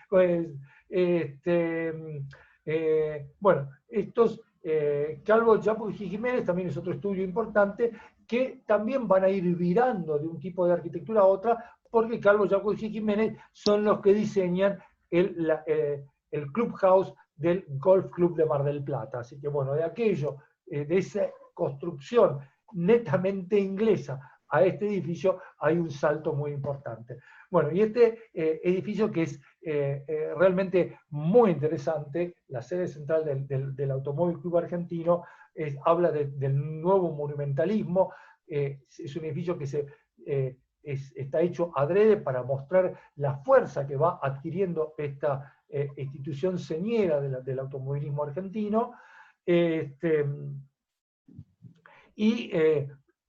Bueno, estos Calvo, Jacobs y Jiménez también es otro estudio importante, que también van a ir virando de un tipo de arquitectura a otra, porque Calvo, Jacobs y Jiménez son los que diseñan el clubhouse del Golf Club de Mar del Plata. Así que bueno, de esa construcción netamente inglesa a este edificio hay un salto muy importante. Bueno, y este edificio, que es realmente muy interesante, la sede central del Automóvil Club Argentino, habla del nuevo monumentalismo. Es un edificio que está hecho adrede para mostrar la fuerza que va adquiriendo esta institución señera del automovilismo argentino. Y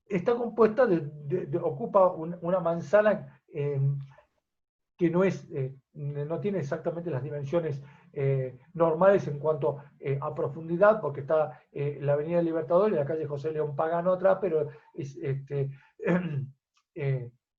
está compuesta ocupa una manzana que no tiene exactamente las dimensiones normales en cuanto a profundidad, porque está la Avenida Libertador y la calle José León Pagano atrás, pero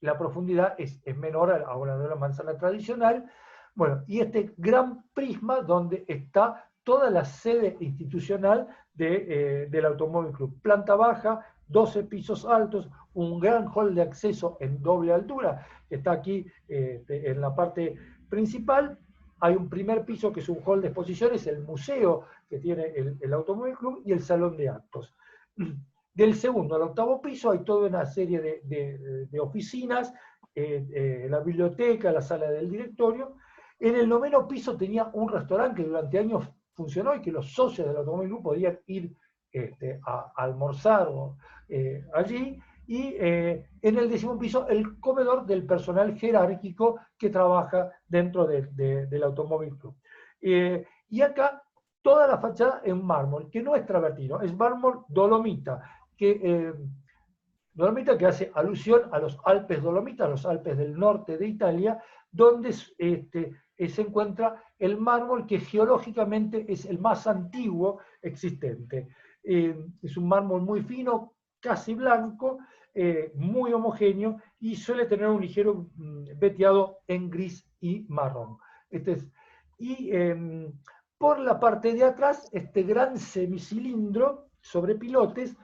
la profundidad es menor a la de una manzana tradicional. Bueno, y este gran prisma donde está toda la sede institucional del Automóvil Club. Planta baja, 12 pisos altos, un gran hall de acceso en doble altura, que está aquí en la parte principal. Hay un primer piso que es un hall de exposiciones, el museo que tiene el Automóvil Club, y el salón de actos. Del segundo al octavo piso hay toda una serie de oficinas, la biblioteca, la sala del directorio. En el noveno piso tenía un restaurante que durante años funcionó y que los socios del Automóvil Club podían ir a almorzar allí. y en el 10º piso el comedor del personal jerárquico que trabaja dentro del Automóvil Club. Y acá toda la fachada en mármol, que no es travertino, es mármol dolomita, dolomita que hace alusión a los Alpes Dolomitas, los Alpes del norte de Italia, donde se encuentra el mármol que geológicamente es el más antiguo existente. Es un mármol muy fino, casi blanco, muy homogéneo y suele tener un ligero veteado en gris y marrón. Por la parte de atrás, este gran semicilindro sobre pilotes,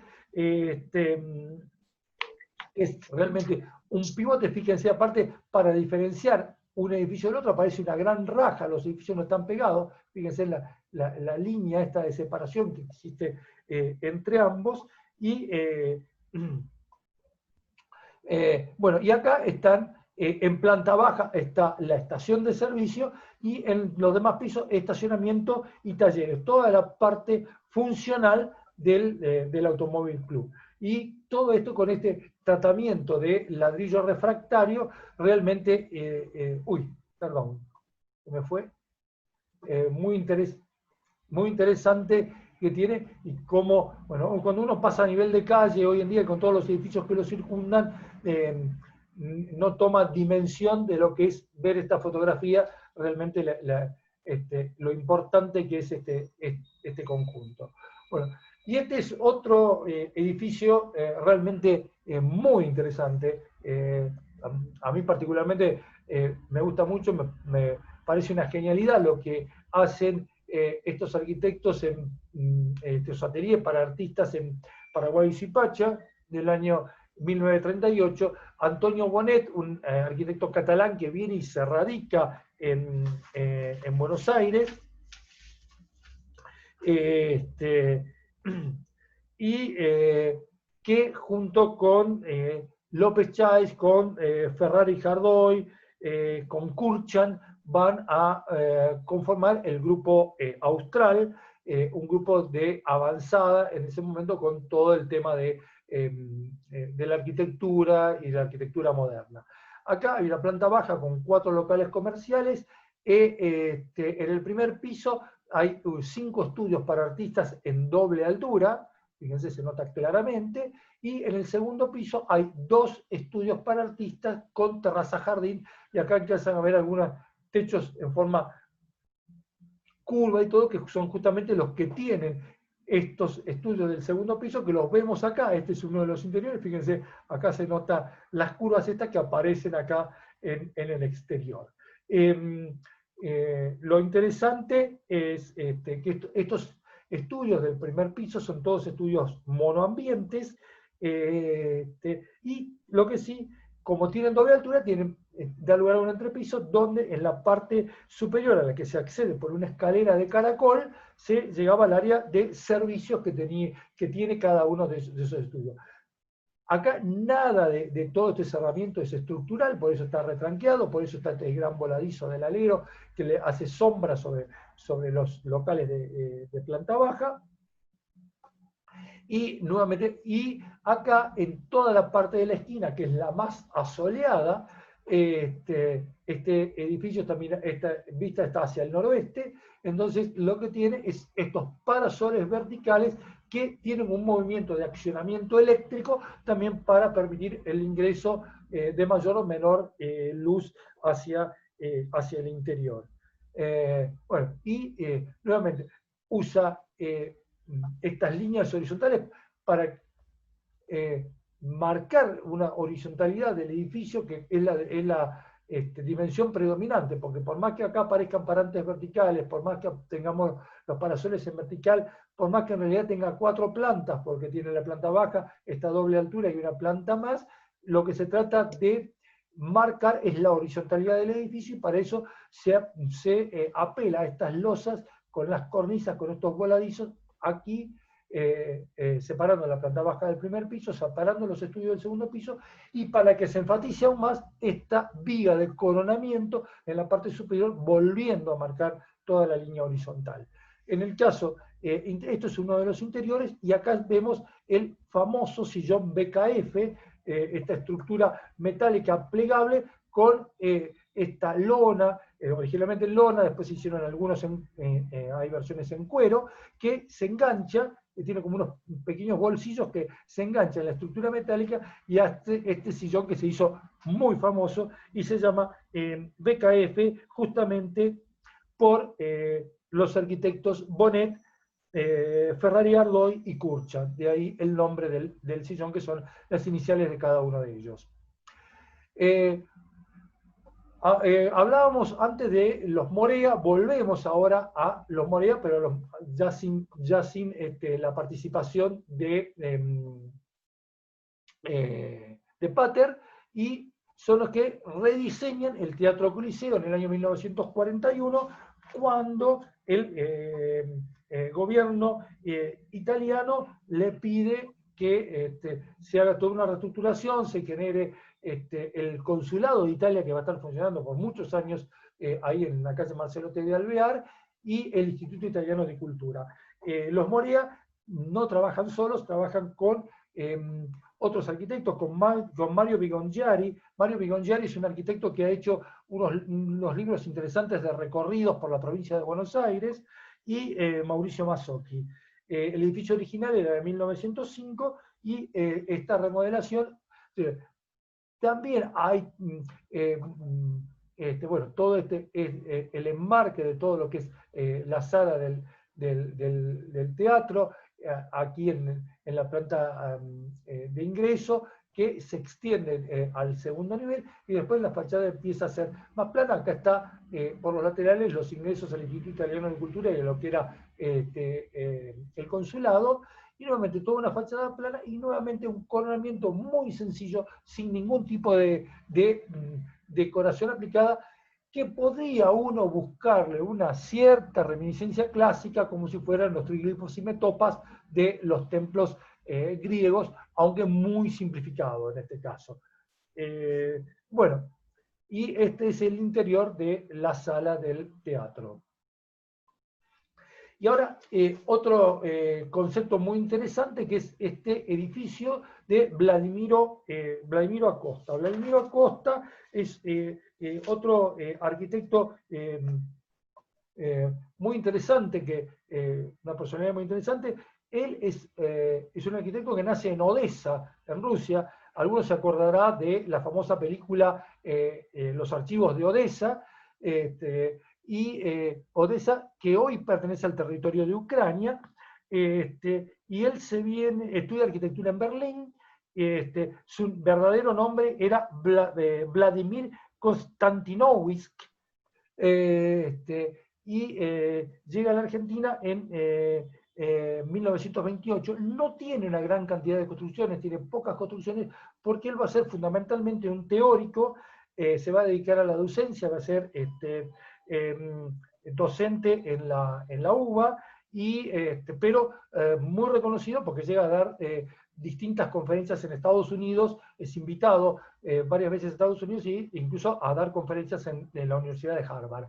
es realmente un pivote, fíjense, aparte, para diferenciar un edificio del otro, aparece una gran raja, los edificios no están pegados, fíjense la línea esta de separación que existe entre ambos, y bueno, y acá están, en planta baja está la estación de servicio, y en los demás pisos estacionamiento y talleres, toda la parte funcional del Automóvil Club. Y todo esto con este tratamiento de ladrillo refractario, realmente, perdón, se me fue, muy interesante que tiene, y cómo, bueno, cuando uno pasa a nivel de calle hoy en día, con todos los edificios que lo circundan, no toma dimensión de lo que es ver esta fotografía, realmente lo importante que es este conjunto. Bueno, y este es otro edificio realmente muy interesante. A mí particularmente me gusta mucho, me parece una genialidad lo que hacen estos arquitectos en estos ateliers para artistas en Paraguay y Zipacha, del año 1938. Antonio Bonet, un arquitecto catalán que viene y se radica en Buenos Aires, y que junto con López Cháez, con Ferrari Jardoy, con Kurchan, van a conformar el grupo Austral, un grupo de avanzada en ese momento con todo el tema de la arquitectura y la arquitectura moderna. Acá hay una planta baja con 4 locales comerciales. En el primer piso hay 5 estudios para artistas en doble altura, fíjense, se nota claramente, y en el segundo piso hay 2 estudios para artistas con terraza jardín, y acá empiezan a ver algunos techos en forma curva y todo, que son justamente los que tienen estos estudios del segundo piso, que los vemos acá. Este es uno de los interiores, fíjense, acá se nota las curvas estas que aparecen acá en el exterior. Lo interesante es que estos estudios del primer piso son todos estudios monoambientes, y lo que sí, como tienen doble altura, da lugar a un entrepiso donde en la parte superior a la que se accede por una escalera de caracol, se llegaba al área de servicios que tiene cada uno de esos estudios. Acá nada de todo este cerramiento es estructural, por eso está retranqueado, por eso está este gran voladizo del alero que le hace sombra sobre los locales de planta baja. Y nuevamente, y acá en toda la parte de la esquina, que es la más asoleada, este edificio también, esta vista está hacia el noroeste, entonces lo que tiene es estos parasoles verticales que tienen un movimiento de accionamiento eléctrico también para permitir el ingreso de mayor o menor luz hacia el interior. Bueno, y nuevamente usa estas líneas horizontales para marcar una horizontalidad del edificio que es la dimensión predominante, porque por más que acá aparezcan parantes verticales, por más que tengamos los parasoles en vertical, por más que en realidad tenga 4 plantas, porque tiene la planta baja, esta doble altura y una planta más, lo que se trata de marcar es la horizontalidad del edificio, y para eso se apela a estas losas con las cornisas, con estos voladizos, aquí separando la planta baja del primer piso, separando los estudios del segundo piso, y para que se enfatice aún más esta viga de coronamiento en la parte superior, volviendo a marcar toda la línea horizontal. En el caso, esto es uno de los interiores, y acá vemos el famoso sillón BKF, esta estructura metálica plegable con esta lona, originalmente en lona, después se hicieron algunos, hay versiones en cuero, que se engancha, que tiene como unos pequeños bolsillos que se enganchan en la estructura metálica, y hace este sillón que se hizo muy famoso y se llama BKF, justamente por los arquitectos Bonnet, Ferrari Ardoy y Kurcha. De ahí el nombre del sillón, que son las iniciales de cada uno de ellos. Hablábamos antes de los Morea, volvemos ahora a los Morea, pero ya sin la participación de Pater, y son los que rediseñan el Teatro Coliseo en el año 1941, cuando el gobierno italiano le pide que se haga toda una reestructuración, se genere el consulado de Italia, que va a estar funcionando por muchos años ahí en la calle Marcelo T. de Alvear, y el Instituto Italiano de Cultura. Los Morea no trabajan solos, trabajan con otros arquitectos, con Mario Bigongiari. Mario Bigongiari es un arquitecto que ha hecho unos libros interesantes de recorridos por la provincia de Buenos Aires, y Mauricio Mazzocchi. El edificio original era de 1905, y esta remodelación... También hay, bueno, todo el enmarque de todo lo que es la sala del teatro, aquí en la planta de ingreso, que se extiende al segundo nivel, y después la fachada empieza a ser más plana. Acá está, por los laterales, los ingresos al Instituto Italiano de Cultura y a lo que era el consulado, y nuevamente toda una fachada plana, y nuevamente un coronamiento muy sencillo, sin ningún tipo de decoración aplicada, que podría uno buscarle una cierta reminiscencia clásica, como si fueran los triglifos y metopas de los templos griegos, aunque muy simplificado en este caso. Bueno, y este es el interior de la sala del teatro. Y ahora, otro concepto muy interesante, que es este edificio de Vladimiro Acosta. Vladimiro Acosta es otro arquitecto muy interesante, una personalidad muy interesante. Él es un arquitecto que nace en Odessa, en Rusia. Algunos se acordarán de la famosa película Los archivos de Odessa, y Odessa, que hoy pertenece al territorio de Ucrania, y él estudia arquitectura en Berlín. Su verdadero nombre era Vladimir Konstantinovich, y llega a la Argentina en 1928. No tiene una gran cantidad de construcciones, tiene pocas construcciones, porque él va a ser fundamentalmente un teórico, se va a dedicar a la docencia, va a ser docente en la UBA, pero muy reconocido porque llega a dar distintas conferencias en Estados Unidos, es invitado varias veces a Estados Unidos, e incluso a dar conferencias en la Universidad de Harvard.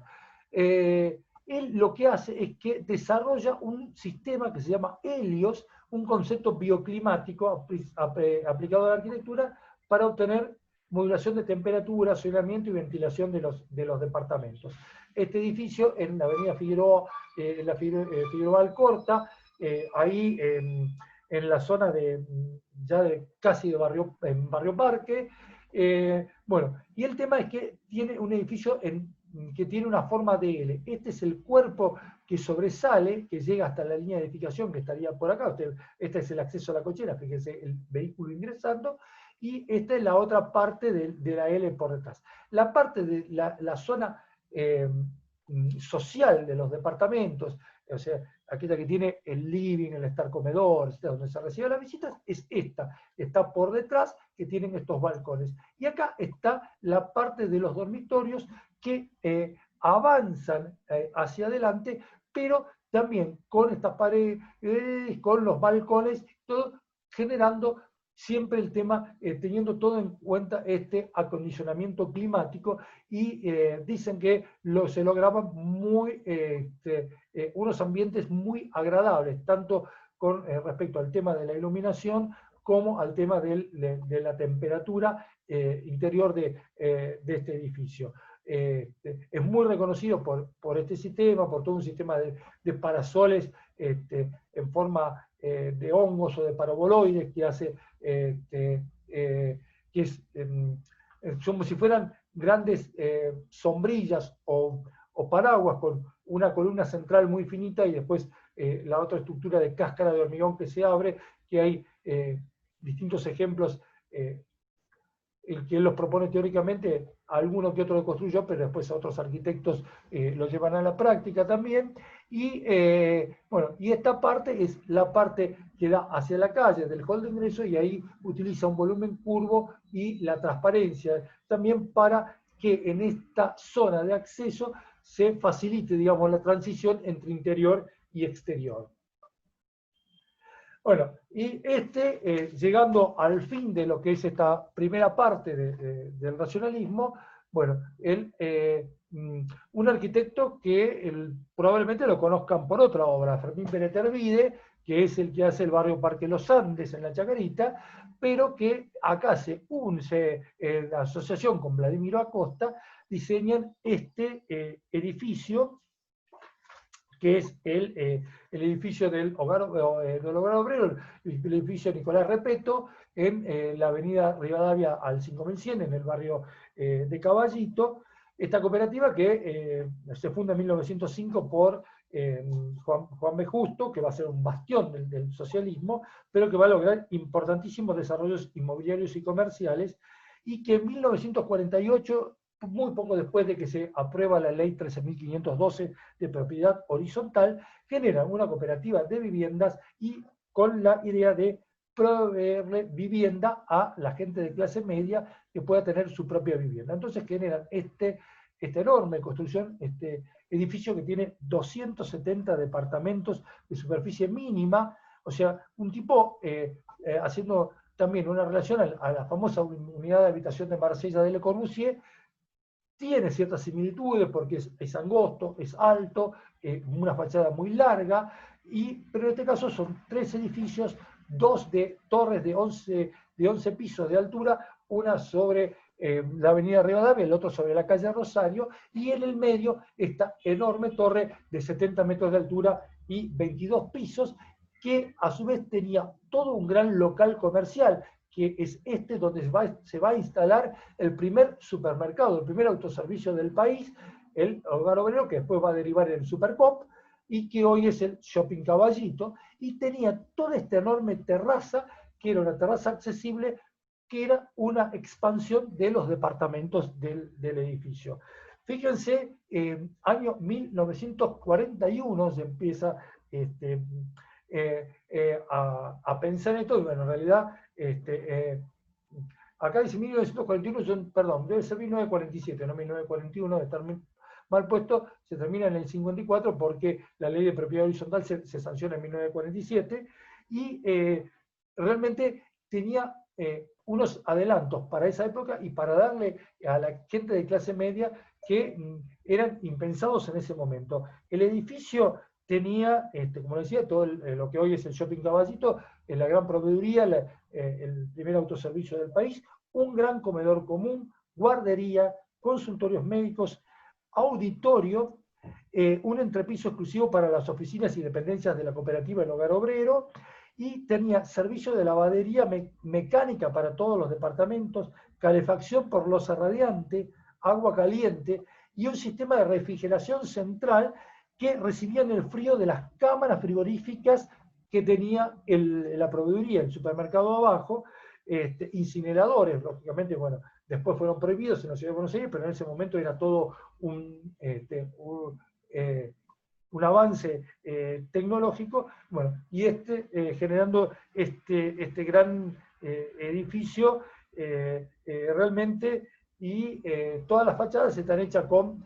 Él lo que hace es que desarrolla un sistema que se llama Helios, un concepto bioclimático aplicado a la arquitectura, para obtener modulación de temperatura, aislamiento y ventilación de los departamentos. Este edificio en la avenida Figueroa, Figueroa Alcorta, ahí en la zona casi de Barrio Parque. Bueno, y el tema es que tiene un edificio que tiene una forma de L. Este es el cuerpo que sobresale, que llega hasta la línea de edificación, que estaría por acá. Este es el acceso a la cochera, fíjense el vehículo ingresando, y esta es la otra parte de la L por detrás. La parte de la zona social de los departamentos, o sea, aquella que tiene el living, el estar comedor, donde se reciben las visitas, es esta. Está por detrás, que tienen estos balcones. Y acá está la parte de los dormitorios, que avanzan hacia adelante, pero también con estas paredes, con los balcones, todo generando siempre el tema, teniendo todo en cuenta este acondicionamiento climático, y dicen que se lograban unos ambientes muy agradables, tanto con respecto al tema de la iluminación, como al tema de la temperatura interior de este edificio. Es muy reconocido por este sistema, por todo un sistema de parasoles en forma de hongos o de paraboloides que hace, son como si fueran grandes sombrillas o paraguas con una columna central muy finita y después la otra estructura de cáscara de hormigón que se abre, que hay distintos ejemplos. El que él los propone teóricamente, alguno que otro lo construyó, pero después otros arquitectos lo llevan a la práctica también. Y bueno, y esta parte es la parte que da hacia la calle del hall de ingreso, y ahí utiliza un volumen curvo y la transparencia también para que en esta zona de acceso se facilite, digamos, la transición entre interior y exterior. Bueno, y llegando al fin de lo que es esta primera parte del racionalismo, bueno, un arquitecto que probablemente lo conozcan por otra obra, Fermín Pérez Hervide, que es el que hace el barrio Parque Los Andes en la Chacarita, pero que acá en asociación con Vladimiro Acosta, diseñan este edificio, que es el edificio del Hogar Obrero, el edificio Nicolás Repeto, en la avenida Rivadavia al 5100, en el barrio de Caballito. Esta cooperativa que se funda en 1905 por Juan B. Justo, que va a ser un bastión del socialismo, pero que va a lograr importantísimos desarrollos inmobiliarios y comerciales, y que en 1948, muy poco después de que se aprueba la ley 13.512 de propiedad horizontal, genera una cooperativa de viviendas y con la idea de proveerle vivienda a la gente de clase media que pueda tener su propia vivienda. Entonces generan esta enorme construcción, este edificio que tiene 270 departamentos de superficie mínima, o sea, un tipo haciendo también una relación a la famosa unidad de habitación de Marsella de Le Corbusier. Tiene ciertas similitudes porque es angosto, es alto, una fachada muy larga, pero en este caso son 3 edificios, 2 de torres de 11 pisos de altura, una sobre la avenida Rivadavia, el otro sobre la calle Rosario, y en el medio esta enorme torre de 70 metros de altura y 22 pisos, que a su vez tenía todo un gran local comercial, que es donde se va a instalar el primer supermercado, el primer autoservicio del país, el Hogar Obrero, que después va a derivar en el Superpop, y que hoy es el Shopping Caballito, y tenía toda esta enorme terraza, que era una terraza accesible, que era una expansión de los departamentos del edificio. Fíjense, año 1941 se empieza a pensar en esto, y bueno, en realidad, acá dice 1941, perdón, debe ser 1947, no 1941, de estar mal puesto, se termina en el 54 porque la ley de propiedad horizontal se sanciona en 1947, y realmente tenía unos adelantos para esa época y para darle a la gente de clase media que eran impensados en ese momento. El edificio tenía, como decía, todo lo que hoy es el Shopping Caballito, la gran proveeduría, el primer autoservicio del país, un gran comedor común, guardería, consultorios médicos, auditorio, un entrepiso exclusivo para las oficinas y dependencias de la cooperativa El Hogar Obrero, y tenía servicio de lavadería mecánica para todos los departamentos, calefacción por losa radiante, agua caliente, y un sistema de refrigeración central que recibían el frío de las cámaras frigoríficas que tenía la proveeduría, el supermercado abajo, incineradores, lógicamente, bueno, después fueron prohibidos en la ciudad de Buenos Aires, pero en ese momento era todo un avance tecnológico, bueno, y generando este gran edificio realmente, y todas las fachadas están hechas con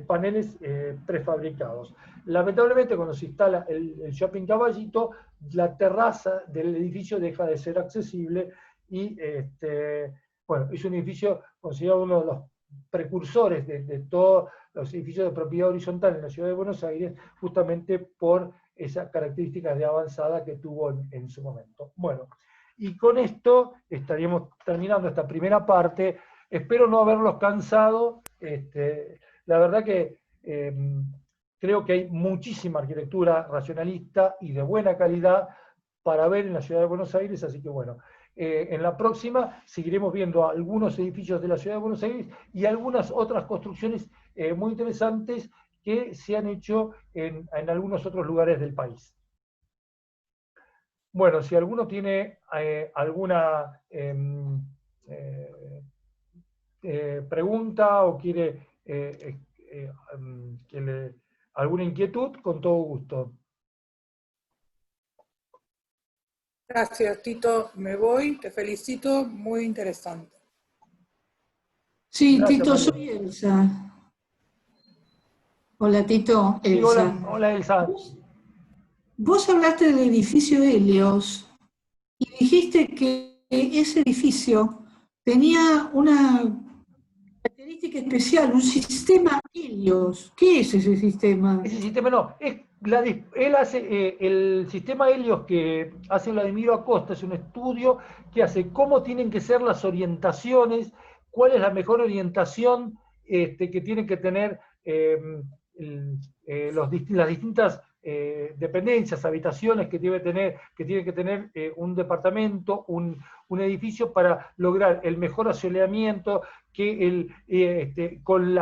paneles prefabricados. Lamentablemente, cuando se instala el Shopping Caballito, la terraza del edificio deja de ser accesible, y bueno, es un edificio considerado uno de los precursores de todos los edificios de propiedad horizontal en la ciudad de Buenos Aires, justamente por esas características de avanzada que tuvo en su momento. Bueno, Y con esto estaríamos terminando esta primera parte. Espero no haberlos cansado. La verdad que creo que hay muchísima arquitectura racionalista y de buena calidad para ver en la ciudad de Buenos Aires, así que bueno, en la próxima seguiremos viendo algunos edificios de la ciudad de Buenos Aires y algunas otras construcciones muy interesantes que se han hecho en algunos otros lugares del país. Bueno, si alguno tiene alguna pregunta o quiere alguna inquietud, con todo gusto. Gracias, Tito. Me voy, te felicito, muy interesante. Sí, Gracias, Tito, María. soy Elsa. Hola, Tito, Sí, Elsa. hola, Elsa. Vos hablaste del edificio Helios y dijiste que ese edificio tenía una característica especial, un sistema Helios. ¿Qué es ese sistema? Ese sistema no, él hace el sistema Helios que hace Vladimiro Acosta, es un estudio que hace cómo tienen que ser las orientaciones, cuál es la mejor orientación que tienen que tener las distintas dependencias, habitaciones que tiene que tener un departamento, un edificio para lograr el mejor asoleamiento, que con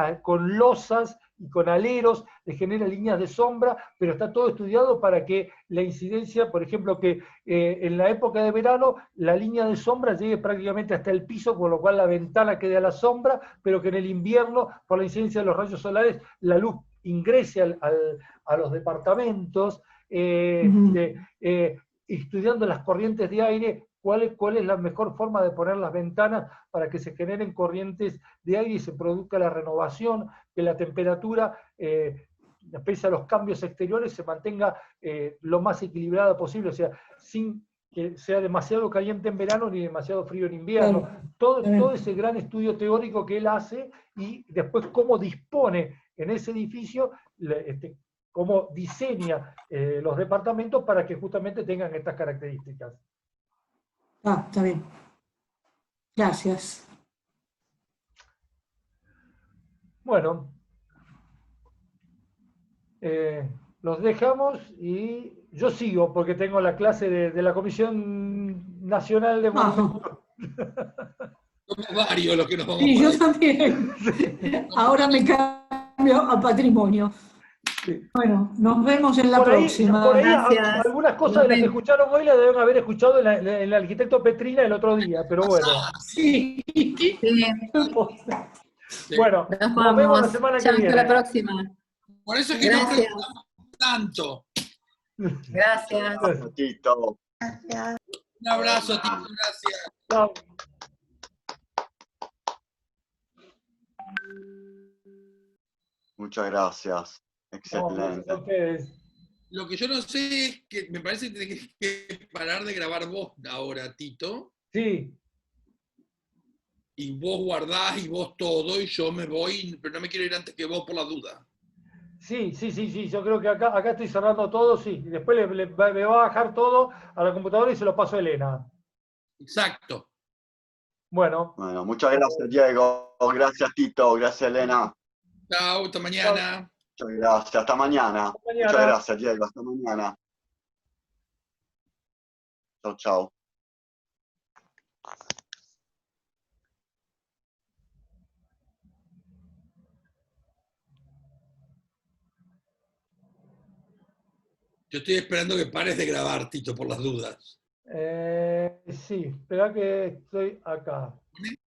losas y con aleros le genera líneas de sombra, pero está todo estudiado para que la incidencia, por ejemplo, que en la época de verano la línea de sombra llegue prácticamente hasta el piso, con lo cual la ventana quede a la sombra, pero que en el invierno, por la incidencia de los rayos solares, la luz ingrese a los departamentos, estudiando las corrientes de aire, cuál es la mejor forma de poner las ventanas para que se generen corrientes de aire y se produzca la renovación, que la temperatura, pese a los cambios exteriores, se mantenga lo más equilibrada posible, o sea, sin que sea demasiado caliente en verano ni demasiado frío en invierno. Claro. Todo ese gran estudio teórico que él hace y después cómo dispone en ese edificio, cómo diseña los departamentos para que justamente tengan estas características. Ah, está bien. Gracias. Bueno, los dejamos y yo sigo porque tengo la clase de la Comisión Nacional de Monumentos. Somos varios los que nos vamos Sí, por yo ahí. también. Ahora me cambio a patrimonio. Sí. Bueno, nos vemos en la próxima. Por ahí Gracias. algunas cosas de las que escucharon hoy las deben haber escuchado en el arquitecto Petrina el otro día, pero bueno. Sí. Sí. Bueno, Nos nos vamos. vemos la semana que Chao, hasta viene. la próxima. Por eso es que no Gracias. preguntamos tanto. Gracias. Gracias, Tito. Un abrazo, Tito, gracias. Chao. Muchas gracias. No, Excelente. gracias a ustedes. Lo que yo no sé es que me parece que tenés que parar de grabar vos ahora, Tito, Sí, y vos guardás y vos todo, y yo me voy, pero no me quiero ir antes que vos por la duda. sí, yo creo que acá estoy cerrando todo, sí. Y después me va a bajar todo a la computadora y se lo paso a Elena. Exacto. Bueno, Bueno, muchas gracias, Diego. Gracias, Tito. Gracias, Elena. Chao, hasta mañana. Muchas gracias. Hasta mañana. mañana. Muchas gracias, Diego. Hasta mañana. Chao, chao. Yo estoy esperando que pares de grabar, Tito, por las dudas. sí, espera que estoy acá. ¿Pone?